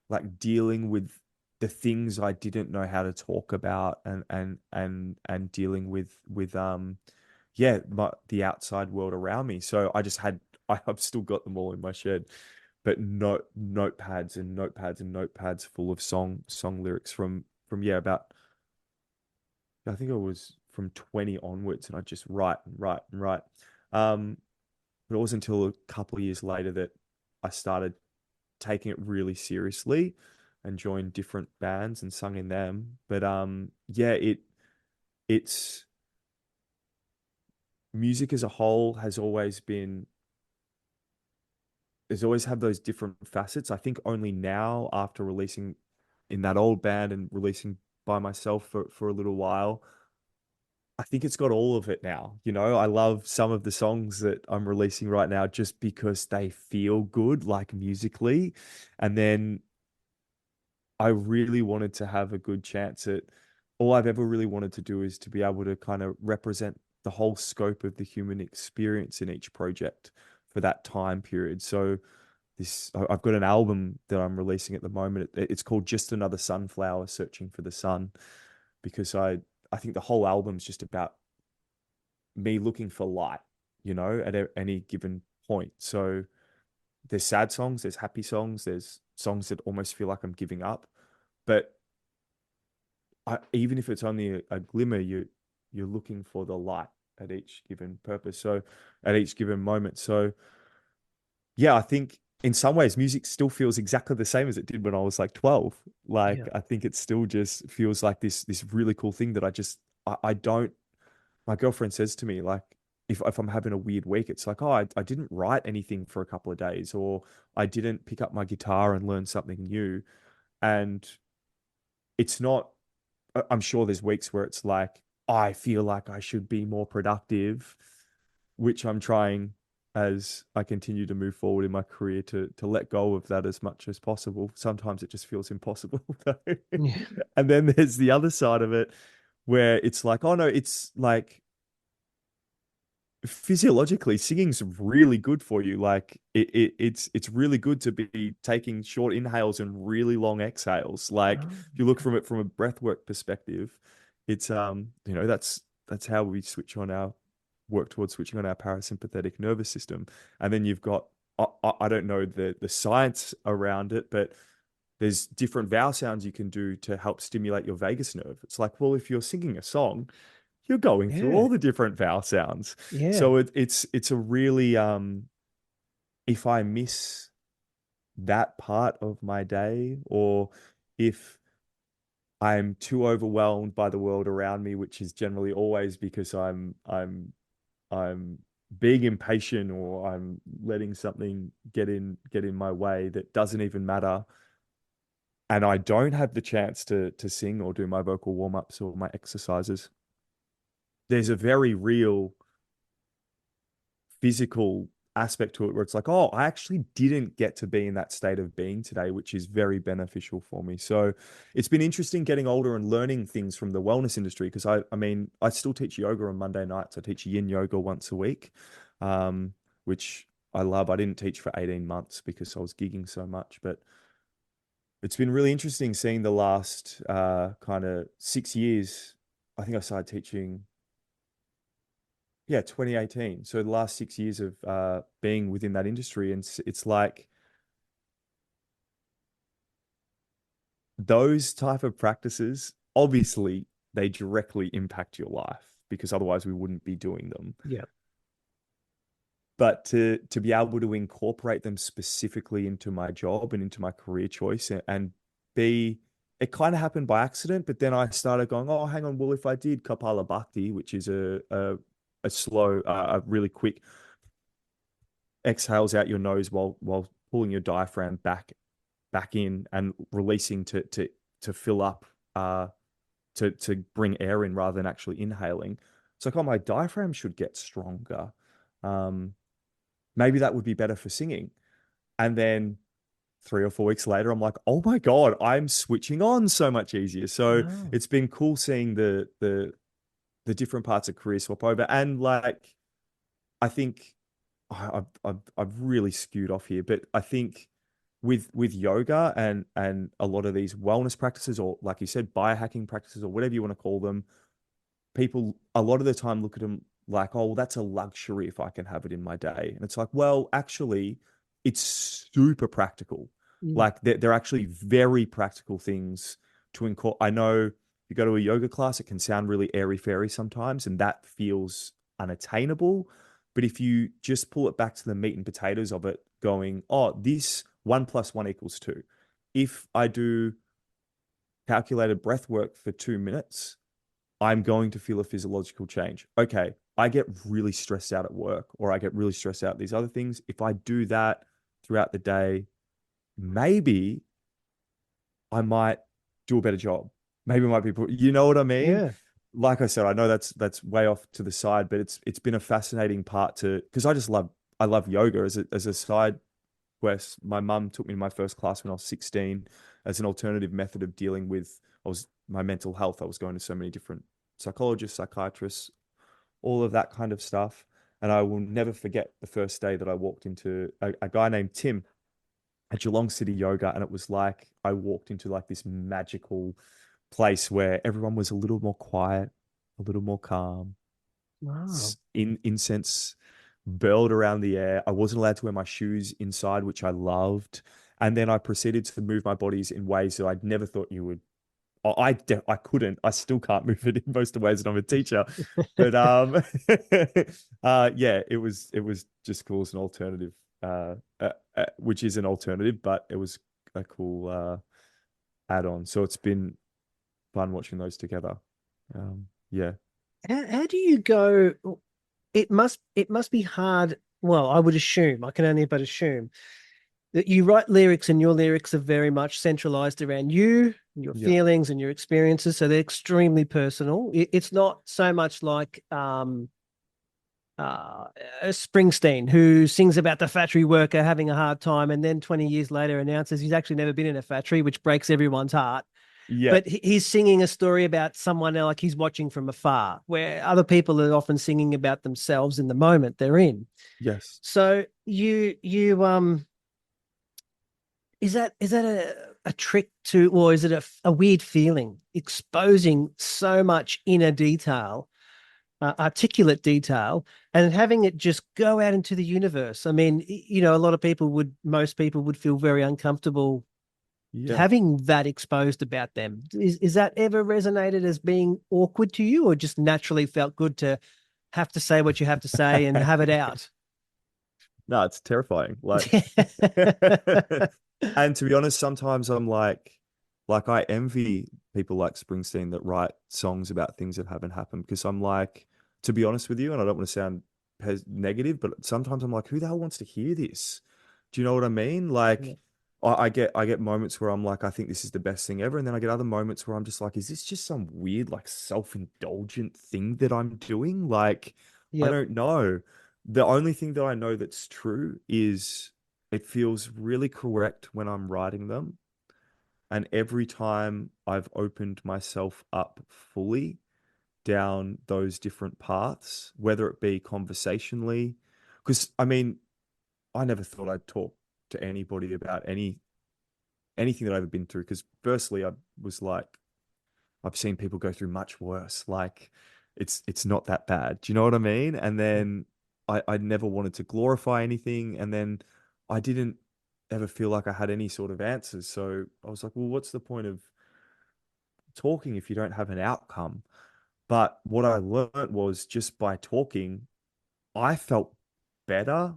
like dealing with the things I didn't know how to talk about and dealing with yeah, the outside world around me. So I've still got them all in my shed but notepads and notepads and notepads full of song lyrics from yeah about I think it was from 20 onwards and I just write and write and write. Um, but it wasn't until a couple of years later that I started taking it really seriously and joined different bands and sung in them. But yeah, it's music as a whole has always been there's always had those different facets. I think only now, after releasing in that old band and releasing by myself for a little while, I think it's got all of it now. You know, I love some of the songs that I'm releasing right now just because they feel good, like musically. And then I really wanted to have a good chance at all I've ever really wanted to do is to be able to kind of represent the whole scope of the human experience in each project for that time period. So I've got an album that I'm releasing at the moment. It's called Just Another Sunflower Searching for the Sun, because I think the whole album's just about me looking for light, you know, at any given point. So there's sad songs, there's happy songs, there's songs that almost feel like I'm giving up. But even if it's only a glimmer, you're looking for the light at each given purpose. So at each given moment. So yeah, I think in some ways music still feels exactly the same as it did when I was like 12. Like Yeah. I think it still just feels like this really cool thing that I don't. My girlfriend says to me, like, if I'm having a weird week, it's like, oh, I didn't write anything for a couple of days, or I didn't pick up my guitar and learn something new. And it's not, I'm sure there's weeks where it's like, I feel like I should be more productive, which I'm trying as I continue to move forward in my career to let go of that as much as possible. Sometimes it just feels impossible though. Yeah. And then there's the other side of it where it's like, oh no, it's like physiologically singing's really good for you. Like it's really good to be taking short inhales and really long exhales. Like Oh, if you look from it from a breathwork perspective, it's you know, that's how we switch on our work towards switching on our parasympathetic nervous system. And then you've got I don't know the science around it, but there's different vowel sounds you can do to help stimulate your vagus nerve. It's like, well, if you're singing a song, you're going through yeah. all the different vowel sounds. Yeah. So it's a really if I miss that part of my day, or if I'm too overwhelmed by the world around me, which is generally always because I'm being impatient, or I'm letting something get in my way that doesn't even matter, and I don't have the chance to sing or do my vocal warm-ups or my exercises, there's a very real physical aspect to it where it's like, oh, I actually didn't get to be in that state of being today, which is very beneficial for me. So it's been interesting getting older and learning things from the wellness industry, because I mean, I still teach yoga on Monday nights. I teach yin yoga once a week, which I love. I didn't teach for 18 months because I was gigging so much, but it's been really interesting seeing the last kind of 6 years. I think I started teaching, yeah, 2018. So the last 6 years of being within that industry, and it's like those type of practices, obviously, they directly impact your life, because otherwise we wouldn't be doing them. Yeah. But to be able to incorporate them specifically into my job and into my career choice, and be, it kind of happened by accident, but then I started going, oh, hang on, well, if I did Kapalabhati, which is a slow, a really quick exhales out your nose while pulling your diaphragm back in and releasing to fill up, to bring air in rather than actually inhaling. It's like, oh, my diaphragm should get stronger. Maybe that would be better for singing. And then 3 or 4 weeks later, I'm like, oh my God, I'm switching on so much easier. So Oh. it's been cool seeing the different parts of career swap over. And like, I think I've really skewed off here, but I think with yoga and a lot of these wellness practices, or like you said, biohacking practices, or whatever you want to call them, people a lot of the time look at them like, oh, well, that's a luxury if I can have it in my day. And it's like, well, actually, it's super practical. Mm. Like they're actually very practical things to incorporate. I know you go to a yoga class, it can sound really airy fairy sometimes, and that feels unattainable. But if you just pull it back to the meat and potatoes of it, going, oh, this 1 + 1 = 2. If I do calculated breath work for 2 minutes, I'm going to feel a physiological change. Okay, I get really stressed out at work, or I get really stressed out at these other things. If I do that throughout the day, maybe I might do a better job. Maybe I might be, you know what I mean? Yeah. like I said, I know that's way off to the side, but it's been a fascinating part to because I love yoga as a side quest. My mum took me to my first class when I was 16 as an alternative method of dealing with my mental health. I was going to so many different psychologists, psychiatrists, all of that kind of stuff. And I will never forget the first day that I walked into a guy named Tim at Geelong City Yoga, and it was like I walked into like this magical place where everyone was a little more quiet, a little more calm. Wow. Incense burled around the air. I wasn't allowed to wear my shoes inside, which I loved. And then I proceeded to move my bodies in ways that I'd never thought you would. I couldn't. I still can't move it in most of the ways that I'm a teacher. But yeah, it was just cool as an alternative, which is an alternative, but it was a cool add-on. So it's been fun watching those together. Yeah. How do you go? It must be hard. Well, I would assume, I can only but assume that you write lyrics and your lyrics are very much centralized around you, your Yeah. feelings and your experiences. So they're extremely personal. It's not so much like uh, Springsteen, who sings about the factory worker having a hard time and then 20 years later announces he's actually never been in a factory, which breaks everyone's heart. Yeah. But he's singing a story about someone like he's watching from afar, where other people are often singing about themselves in the moment they're in. Yes. So is that a trick to, or is it a weird feeling exposing so much inner detail, articulate detail, and having it just go out into the universe? I mean, most people would feel very uncomfortable Yeah. having that exposed about them. Is that ever resonated as being awkward to you, or just naturally felt good to have to say what you have to say and have it out? No, it's terrifying. Like, and to be honest, sometimes I'm like I envy people like Springsteen that write songs about things that haven't happened because I'm like, to be honest with you, and I don't want to sound negative, but sometimes I'm like, who the hell wants to hear this? Do you know what I mean? Yeah. Like, I get moments where I'm like, I think this is the best thing ever, and then I get other moments where I'm just like, is this just some weird like self-indulgent thing that I'm doing? Like, I Yep. don't know. The only thing that I know that's true is it feels really correct when I'm writing them. And every time I've opened myself up fully down those different paths, whether it be conversationally, because I mean, I never thought I'd talk to anybody about anything that I've ever been through. Because firstly, I was like, I've seen people go through much worse. Like it's not that bad. Do you know what I mean? And then I never wanted to glorify anything. And then I didn't ever feel like I had any sort of answers. So I was like, well, what's the point of talking if you don't have an outcome? But what I learned was just by talking, I felt better.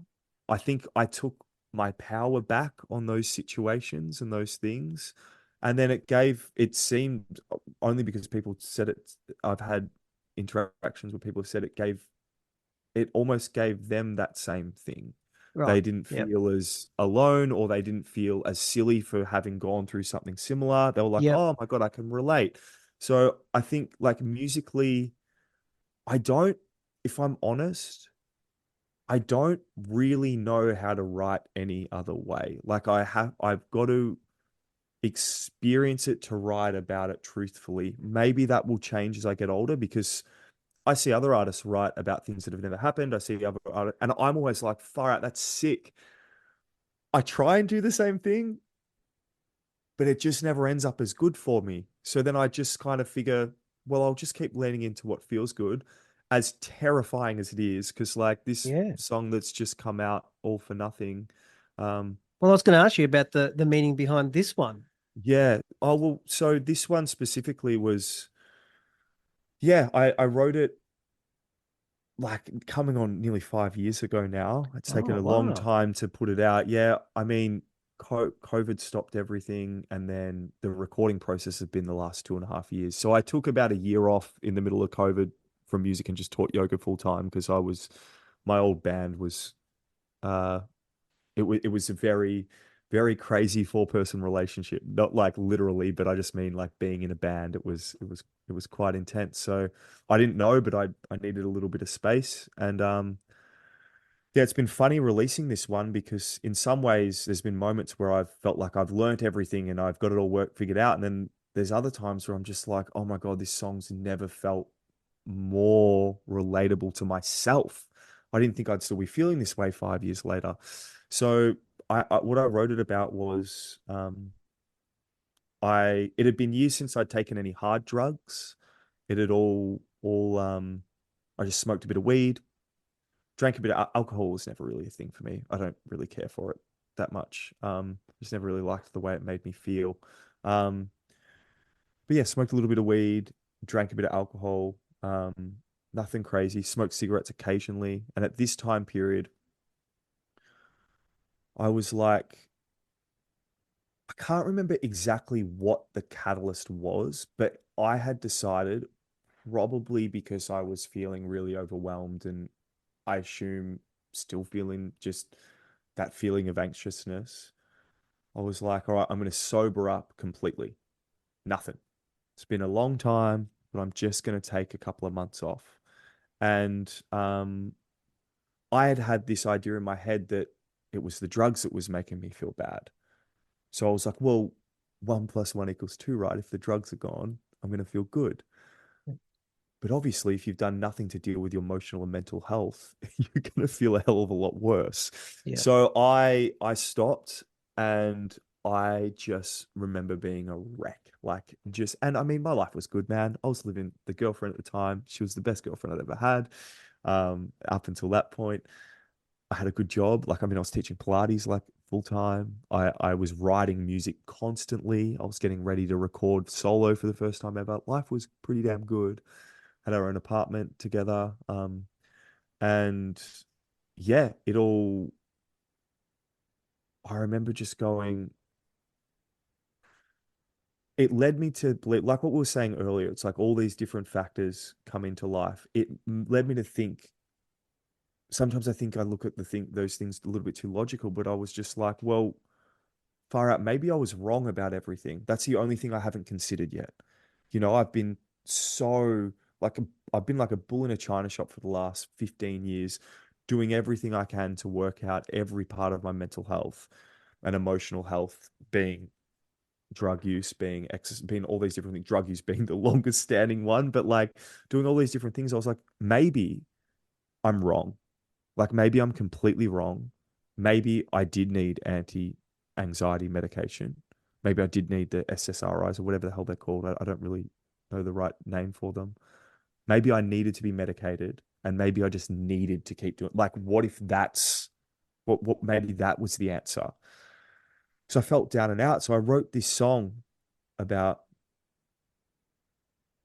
I think I took my power back on those situations and those things. And then it seemed only because people said it, I've had interactions where people have said it almost gave them that same thing. They Right. didn't Yep. feel as alone or they didn't feel as silly for having gone through something similar. They were like, Yep. oh my God, I can relate. So I think like musically, I don't, if I'm honest, I don't really know how to write any other way. Like I've got to experience it to write about it truthfully. Maybe that will change as I get older because I see other artists write about things that have never happened. I see other artists, and I'm always like, far out, that's sick. I try and do the same thing, but it just never ends up as good for me. So then I just kind of figure, well, I'll just keep leaning into what feels good, as terrifying as it is, because like this Yeah. song that's just come out, All for Nothing. Um, Well, I was going to ask you about the meaning behind this one. yeah. Oh, well, so this one specifically was, yeah, I wrote it like coming on nearly 5 years ago now. It's taken Oh, a long wow. time to put it out. Yeah, I mean, COVID stopped everything, and then the recording process has been the last 2.5 years. So I took about a year off in the middle of COVID from music and just taught yoga full time because my old band was, uh, it was a very, very crazy 4-person relationship. Not like literally, but I just mean like being in a band. It was quite intense. So I didn't know, but I needed a little bit of space. And yeah, it's been funny releasing this one because in some ways there's been moments where I've felt like I've learnt everything and I've got it all figured out. And then there's other times where I'm just like, oh my God, this song's never felt more relatable to myself. I didn't think I'd still be feeling this way 5 years later. So what I wrote it about was it had been years since I'd taken any hard drugs. It had all I just smoked a bit of weed, drank a bit of alcohol. Was never really a thing for me. I don't really care for it that much. Just never really liked the way it made me feel. Um, but yeah, smoked a little bit of weed, drank a bit of alcohol. Nothing crazy. Smoked cigarettes occasionally. And at this time period, I was like, I can't remember exactly what the catalyst was, but I had decided, probably because I was feeling really overwhelmed and I assume still feeling just that feeling of anxiousness. I was like, all right, I'm going to sober up completely. Nothing. It's been a long time, but I'm just going to take a couple of months off. And I had this idea in my head that it was the drugs that was making me feel bad. So I was like, well, 1 + 1 = 2, right? If the drugs are gone, I'm going to feel good. But obviously, if you've done nothing to deal with your emotional and mental health, you're going to feel a hell of a lot worse. Yeah. So I stopped and I just remember being a wreck. Like and I mean, my life was good, man. I was living the girlfriend at the time. She was the best girlfriend I'd ever had. Up until that point, I had a good job. Like, I mean, I was teaching Pilates like full time. I was writing music constantly. I was getting ready to record solo for the first time ever. Life was pretty damn good. Had our own apartment together. And yeah, I remember just going, it led me to believe, like what we were saying earlier, it's like all these different factors come into life. It led me to think, sometimes I think I look at those things a little bit too logical, but I was just like, well, far out, maybe I was wrong about everything. That's the only thing I haven't considered yet. I've been so like I've been like a bull in a china shop for the last 15 years, doing everything I can to work out every part of my mental health and emotional health, being drug use, being excess, being all these different things, drug use being the longest standing one, but like doing all these different things. I was like, maybe I'm wrong. Like maybe I'm completely wrong. Maybe I did need anti-anxiety medication. Maybe I did need the SSRIs or whatever the hell they're called. I don't really know the right name for them. Maybe I needed to be medicated and maybe I just needed to keep doing, like, what if that's what maybe that was the answer. So I felt down and out. So I wrote this song about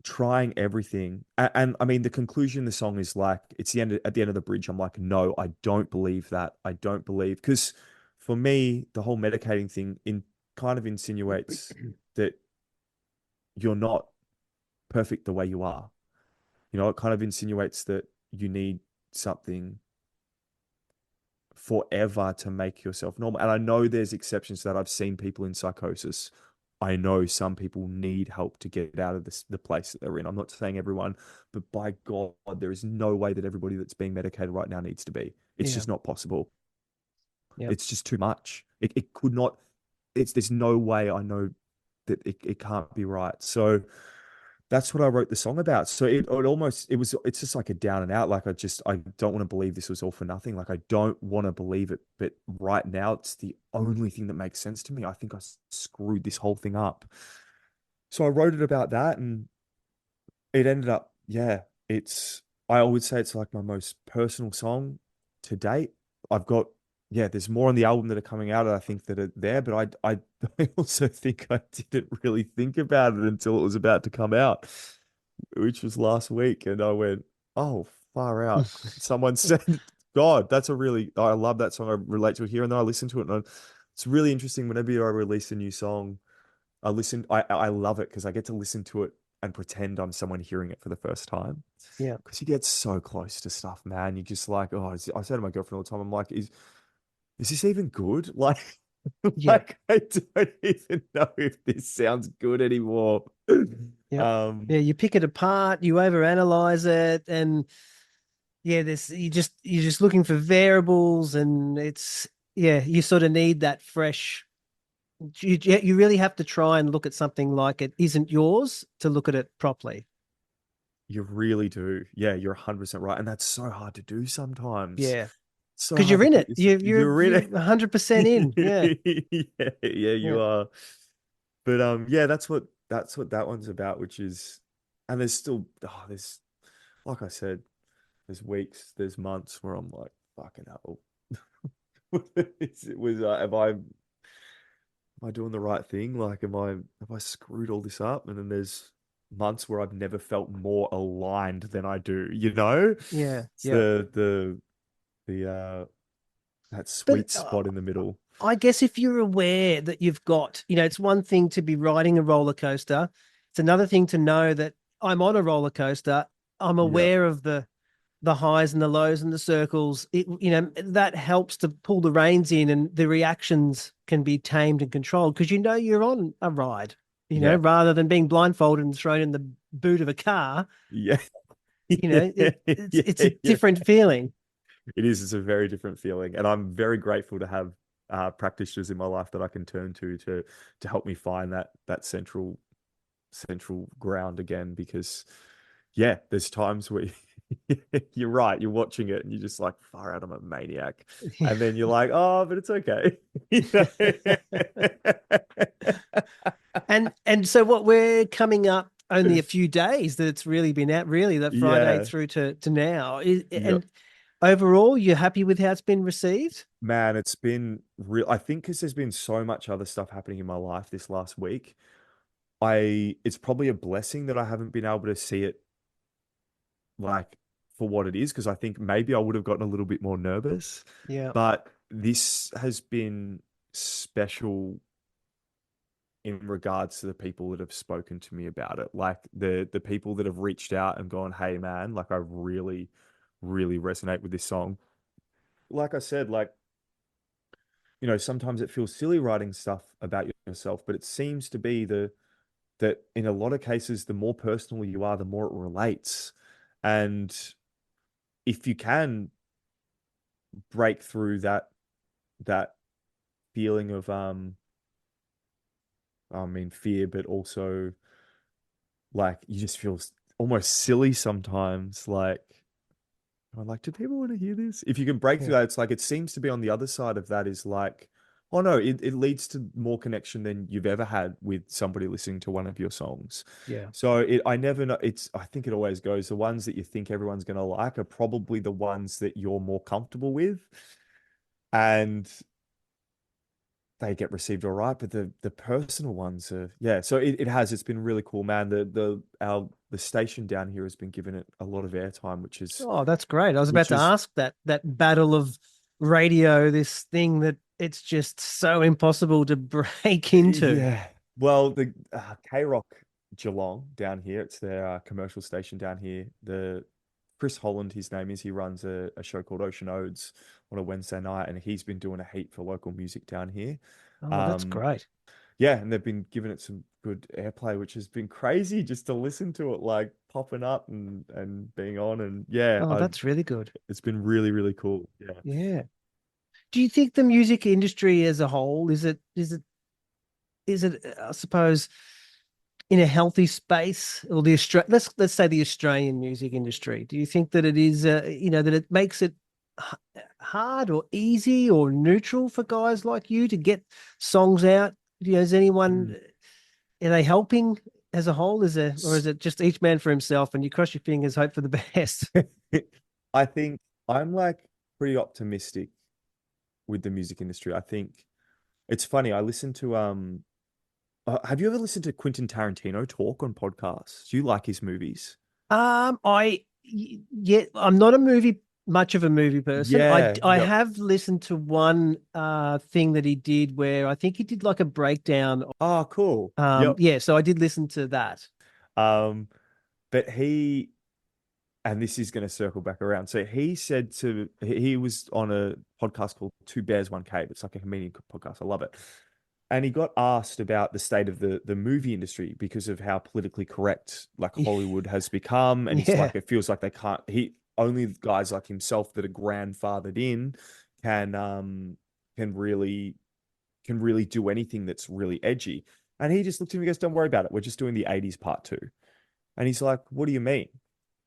trying everything. And I mean, the conclusion of the song is like, it's at the end of the bridge. I'm like, no, I don't believe that. I don't believe, because for me, the whole medicating thing kind of insinuates that you're not perfect the way you are. It kind of insinuates that you need something forever to make yourself normal. And I know there's exceptions to that. I've seen people in psychosis. I know some people need help to get out of the place that they're in. I'm not saying everyone, but by God, there is no way that everybody that's being medicated right now needs to be. It's just not possible. Yep. It's just too much. It could not, there's no way I know that it can't be right. So that's what I wrote the song about. So it's just like a down and out. Like I don't want to believe this was all for nothing. Like I don't want to believe it, but right now it's the only thing that makes sense to me. I think I screwed this whole thing up. So I wrote it about that and it ended up, yeah, I would say it's like my most personal song to date. There's more on the album that are coming out, I think, that are there, but I also think I didn't really think about it until it was about to come out, which was last week. And I went, oh, far out. Someone said, God, I love that song. I relate to it here. And then I listened to it and it's really interesting. Whenever I release a new song, I love it because I get to listen to it and pretend I'm someone hearing it for the first time. Yeah. Because you get so close to stuff, man. You just like, I say to my girlfriend all the time, I'm like, is this even good? Like, Yeah. Like I don't even know if this sounds good anymore. Yep. Um, Yeah, you pick it apart, you overanalyze it, and yeah, this you're just looking for variables, and it's yeah, you sort of need that fresh. You really have to try and look at something like it isn't yours to look at it properly. you really do. Yeah, you're 100% right. And that's so hard to do sometimes. Yeah, So because hard you're to in put it. this, you're in You're it. 100% in. Yeah, Yeah, yeah, yeah, you are. But yeah, that's what that one's about, which is, and there's still, there's, like I said, there's weeks, there's months where I'm like, fucking hell. Am I doing the right thing? Like, have I screwed all this up? And then there's months where I've never felt more aligned than I do, you know? yeah, It's yeah. the that But sweet spot in the middle. I guess if you're aware that you've got, it's one thing to be riding a roller coaster. It's another thing to know that I'm on a roller coaster. I'm Yeah. aware of the highs and the lows and the circles. That helps to pull the reins in, and the reactions can be tamed and controlled because you're on a ride. Yeah. Rather than being blindfolded and thrown in the boot of a car. Yeah. It, Yeah. it's a Yeah. different feeling. It is. It's a very different feeling. And I'm very grateful to have practitioners in my life that I can turn to help me find that central ground again, because yeah, there's times where you're right, you're watching it and you're just like, far out, I'm a maniac. And then you're like, oh, but it's okay. You know? And so what we're coming up only a few days that it's really been out, really, that Friday Yeah. through to now. Yep. And overall, you're happy with how it's been received? Man, it's been real. I think because there's been so much other stuff happening in my life this last week, it's probably a blessing that I haven't been able to see it like for what it is, because I think maybe I would have gotten a little bit more nervous. Yeah. But this has been special in regards to the people that have spoken to me about it. Like the people that have reached out and gone, "Hey man, like I really, really resonate with this song." Like I said, like, sometimes it feels silly writing stuff about yourself, but it seems to be that in a lot of cases, the more personal you are, the more it relates. And if you can break through that feeling of I mean fear, but also like you just feel almost silly sometimes. Like I'm like, do people want to hear this? If you can break through Yeah. that, it's like it seems to be on the other side of that is like, oh no, it leads to more connection than you've ever had with somebody listening to one of your songs. Yeah. So I never know. I think it always goes, the ones that you think everyone's gonna like are probably the ones that you're more comfortable with. And they get received all right, but the personal ones are, yeah. So it's been really cool, man. The station down here has been given it a lot of airtime, Oh, that's great. I was about which to is ask that battle of radio, this thing that it's just so impossible to break into. yeah. Well, the K Rock Geelong down here, it's their commercial station down here. The Chris Holland, his name is, he runs a show called Ocean Odes on a Wednesday night, and he's been doing a heap for local music down here. Oh, that's Um, great. yeah, and they've been giving it some good airplay, which has been crazy just to listen to it like popping up and being on, and yeah, Oh, that's really good. it's been really really cool. Yeah. Yeah. Do you think the music industry as a whole is it I suppose in a healthy space, or let's say the Australian music industry? Do you think that it is that it makes it hard or easy or neutral for guys like you to get songs out? Is anyone, Mm. are they helping as a whole? Or is it just each man for himself and you cross your fingers, hope for the best? I think I'm like pretty optimistic with the music industry. I think it's funny. I listen to have you ever listened to Quentin Tarantino talk on podcasts? Do you like his movies? Yeah, I'm not much of a movie person. I Yeah, I yep. have listened to one thing that he did where I think he did like a breakdown. Oh, cool. Yep. Yeah, so I did listen to that. Um, but and this is going to circle back around. So he was on a podcast called Two Bears, One Cave. It's like a comedian podcast. I love it. And he got asked about the state of the movie industry because of how politically correct like Hollywood has become. And he's Yeah. like, it feels like they can't, only guys like himself that are grandfathered in can, can really, can really do anything that's really edgy. And he just looked at me and goes, don't worry about it. We're just doing the 80s part two. And he's like, what do you mean?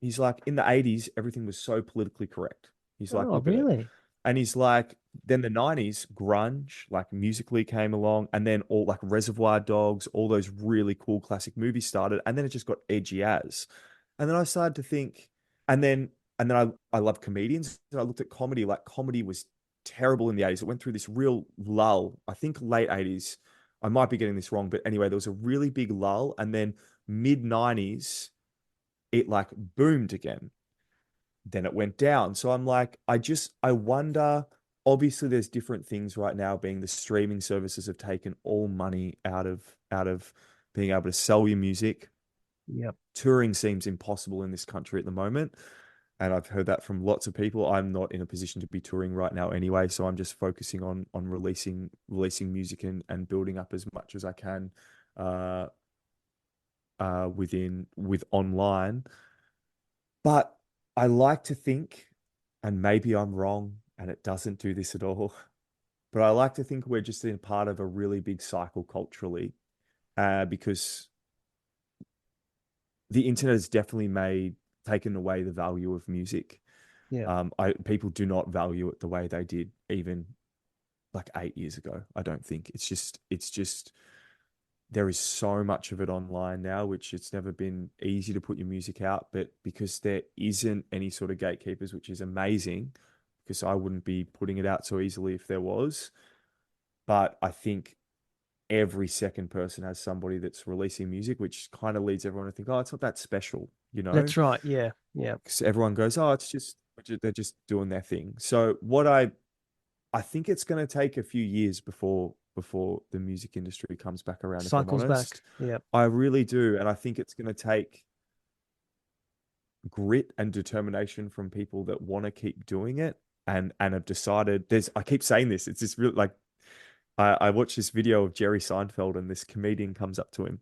He's like, in the 80s, everything was so politically correct. He's like, Oh, look at it. really? And he's like, then the 90s, grunge, like musically came along, and then all like Reservoir Dogs, all those really cool classic movies started, and then it just got edgy as. And then I started to think, and then I love comedians. And I looked at comedy, like comedy was terrible in the 80s. It went through this real lull, I think late 80s. I might be getting this wrong, but anyway, there was a really big lull, and then mid 90s, it like boomed again. Then it went down. So I'm like, I wonder, obviously there's different things right now being the streaming services have taken all money out of being able to sell your music. Yep. Touring seems impossible in this country at the moment. And I've heard that from lots of people. I'm not in a position to be touring right now anyway. So I'm just focusing on releasing music and building up as much as I can uh with online. But I like to think, and maybe I'm wrong and it doesn't do this at all, but I like to think we're just in part of a really big cycle culturally, because the internet has definitely taken away the value of music. Yeah. People do not value it the way they did even like 8 years ago. I don't think it's just there is so much of it online now, which it's never been easy to put your music out. But because there isn't any sort of gatekeepers, which is amazing, because I wouldn't be putting it out so easily if there was. But I think every second person has somebody that's releasing music, which kind of leads everyone to think, oh, it's not that special, you know? That's right. Yeah. Yeah. Because everyone goes, oh, it's just, they're just doing their thing. So I think it's going to take a few years before the music industry comes back around, if I'm Cycles back. honest. Yeah. I really do. And I think it's going to take grit and determination from people that want to keep doing it and have decided I keep saying this, it's just really like I watched this video of Jerry Seinfeld and this comedian comes up to him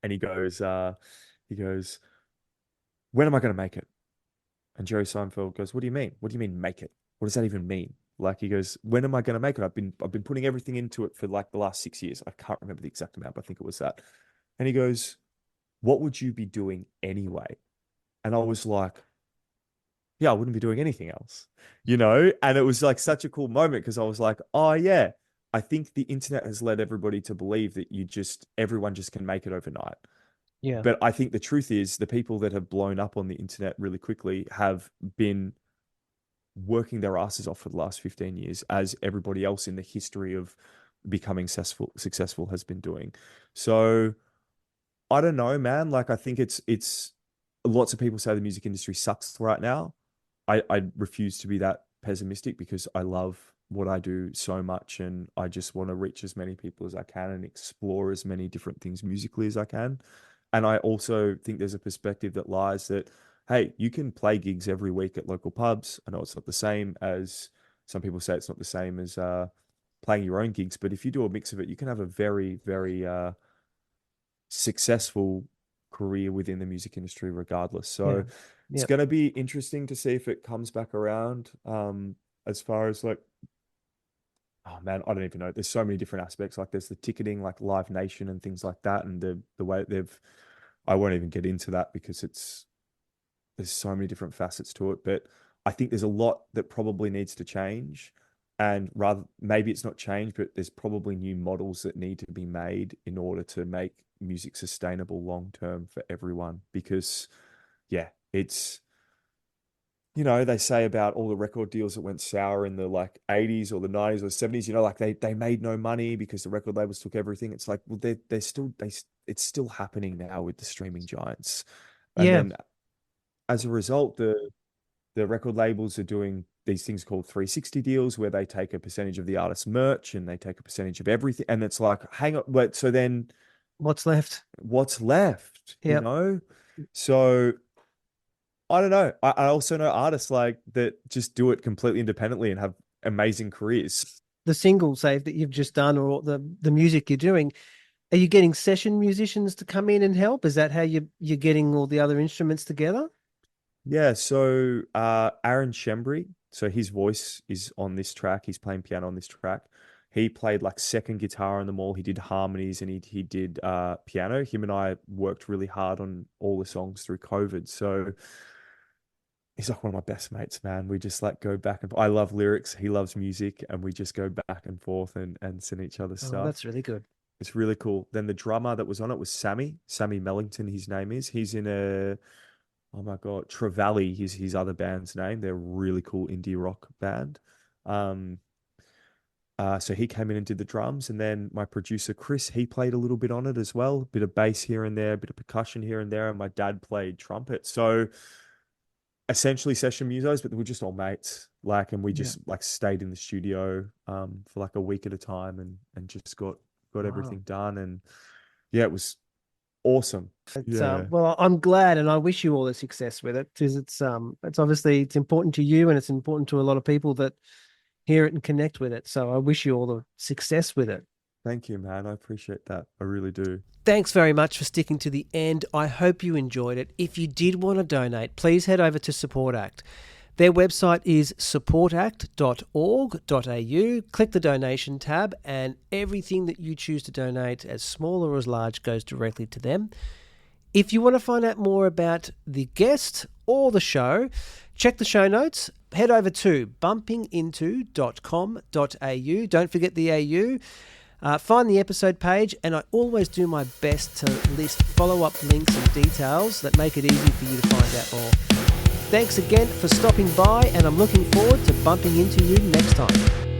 and he goes, when am I going to make it? And Jerry Seinfeld goes, what do you mean? What do you mean make it? What does that even mean? Like he goes, when am I going to make it? I've been putting everything into it for like the last 6 years. I can't remember the exact amount, but I think it was that. And he goes, what would you be doing anyway? And I was like, yeah, I wouldn't be doing anything else, you know? And it was like such a cool moment because I was like, oh yeah, I think the internet has led everybody to believe that everyone just can make it overnight. Yeah. But I think the truth is the people that have blown up on the internet really quickly have been working their asses off for the last 15 years, as everybody else in the history of becoming successful has been doing. So I don't know, man. Like I think it's lots of people say the music industry sucks right now. I refuse to be that pessimistic because I love what I do so much and I just want to reach as many people as I can and explore as many different things musically as I can. And I also think there's a perspective that lies that, hey, you can play gigs every week at local pubs. I know it's not the same as some people say it's not the same as playing your own gigs, but if you do a mix of it, you can have a very, very successful career within the music industry regardless. So Yeah. it's Yep. going to be interesting to see if it comes back around. As far as like, oh man, I don't even know. There's so many different aspects. Like there's the ticketing, like Live Nation and things like that, and the way I won't even get into that because there's so many different facets to it. But I think there's a lot that probably needs to change. And rather, maybe it's not changed, but there's probably new models that need to be made in order to make music sustainable long term for everyone. Because, yeah, it's, they say about all the record deals that went sour in the like 80s or the 90s or 70s, like they made no money because the record labels took everything. It's like, well, it's still happening now with the streaming giants. And Yeah. then as a result, the record labels are doing these things called 360 deals where they take a percentage of the artist's merch and they take a percentage of everything. And it's like, hang on, but so then What's left? what's left, Yep. So I don't know. I also know artists like that just do it completely independently and have amazing careers. The single, say, that you've just done, or the music you're doing, are you getting session musicians to come in and help? Is that how you're getting all the other instruments together? Yeah, so Aaron Shembry, so his voice is on this track. He's playing piano on this track. He played like second guitar on them all. He did harmonies and he did piano. Him and I worked really hard on all the songs through COVID. So he's like one of my best mates, man. We just like go back and I love lyrics. He loves music, and we just go back and forth and send each other Oh, stuff. that's really good. It's really cool. Then the drummer that was on it was Sammy Mellington, his name is. He's in a, oh my God, Trevally, his other band's name. They're a really cool indie rock band. So he came in and did the drums. And then my producer, Chris, he played a little bit on it as well. A bit of bass here and there, a bit of percussion here and there. And my dad played trumpet. So essentially session musos, but we're just all mates. Like, and we just like stayed in the studio for like a week at a time and just got everything done. And yeah, it was awesome. Well, I'm glad, and I wish you all the success with it, because it's obviously it's important to you, and it's important to a lot of people that hear it and connect with it. So I wish you all the success with it. Thank you, man. I appreciate that. I really do. Thanks very much for sticking to the end. I hope you enjoyed it. If you did want to donate, please head over to Support Act. Their website is supportact.org.au. Click the donation tab, and everything that you choose to donate, as small or as large, goes directly to them. If you want to find out more about the guest or the show, check the show notes. Head over to bumpinginto.com.au. Don't forget the AU. Find the episode page, and I always do my best to list follow-up links and details that make it easy for you to find out more. Thanks again for stopping by, and I'm looking forward to bumping into you next time.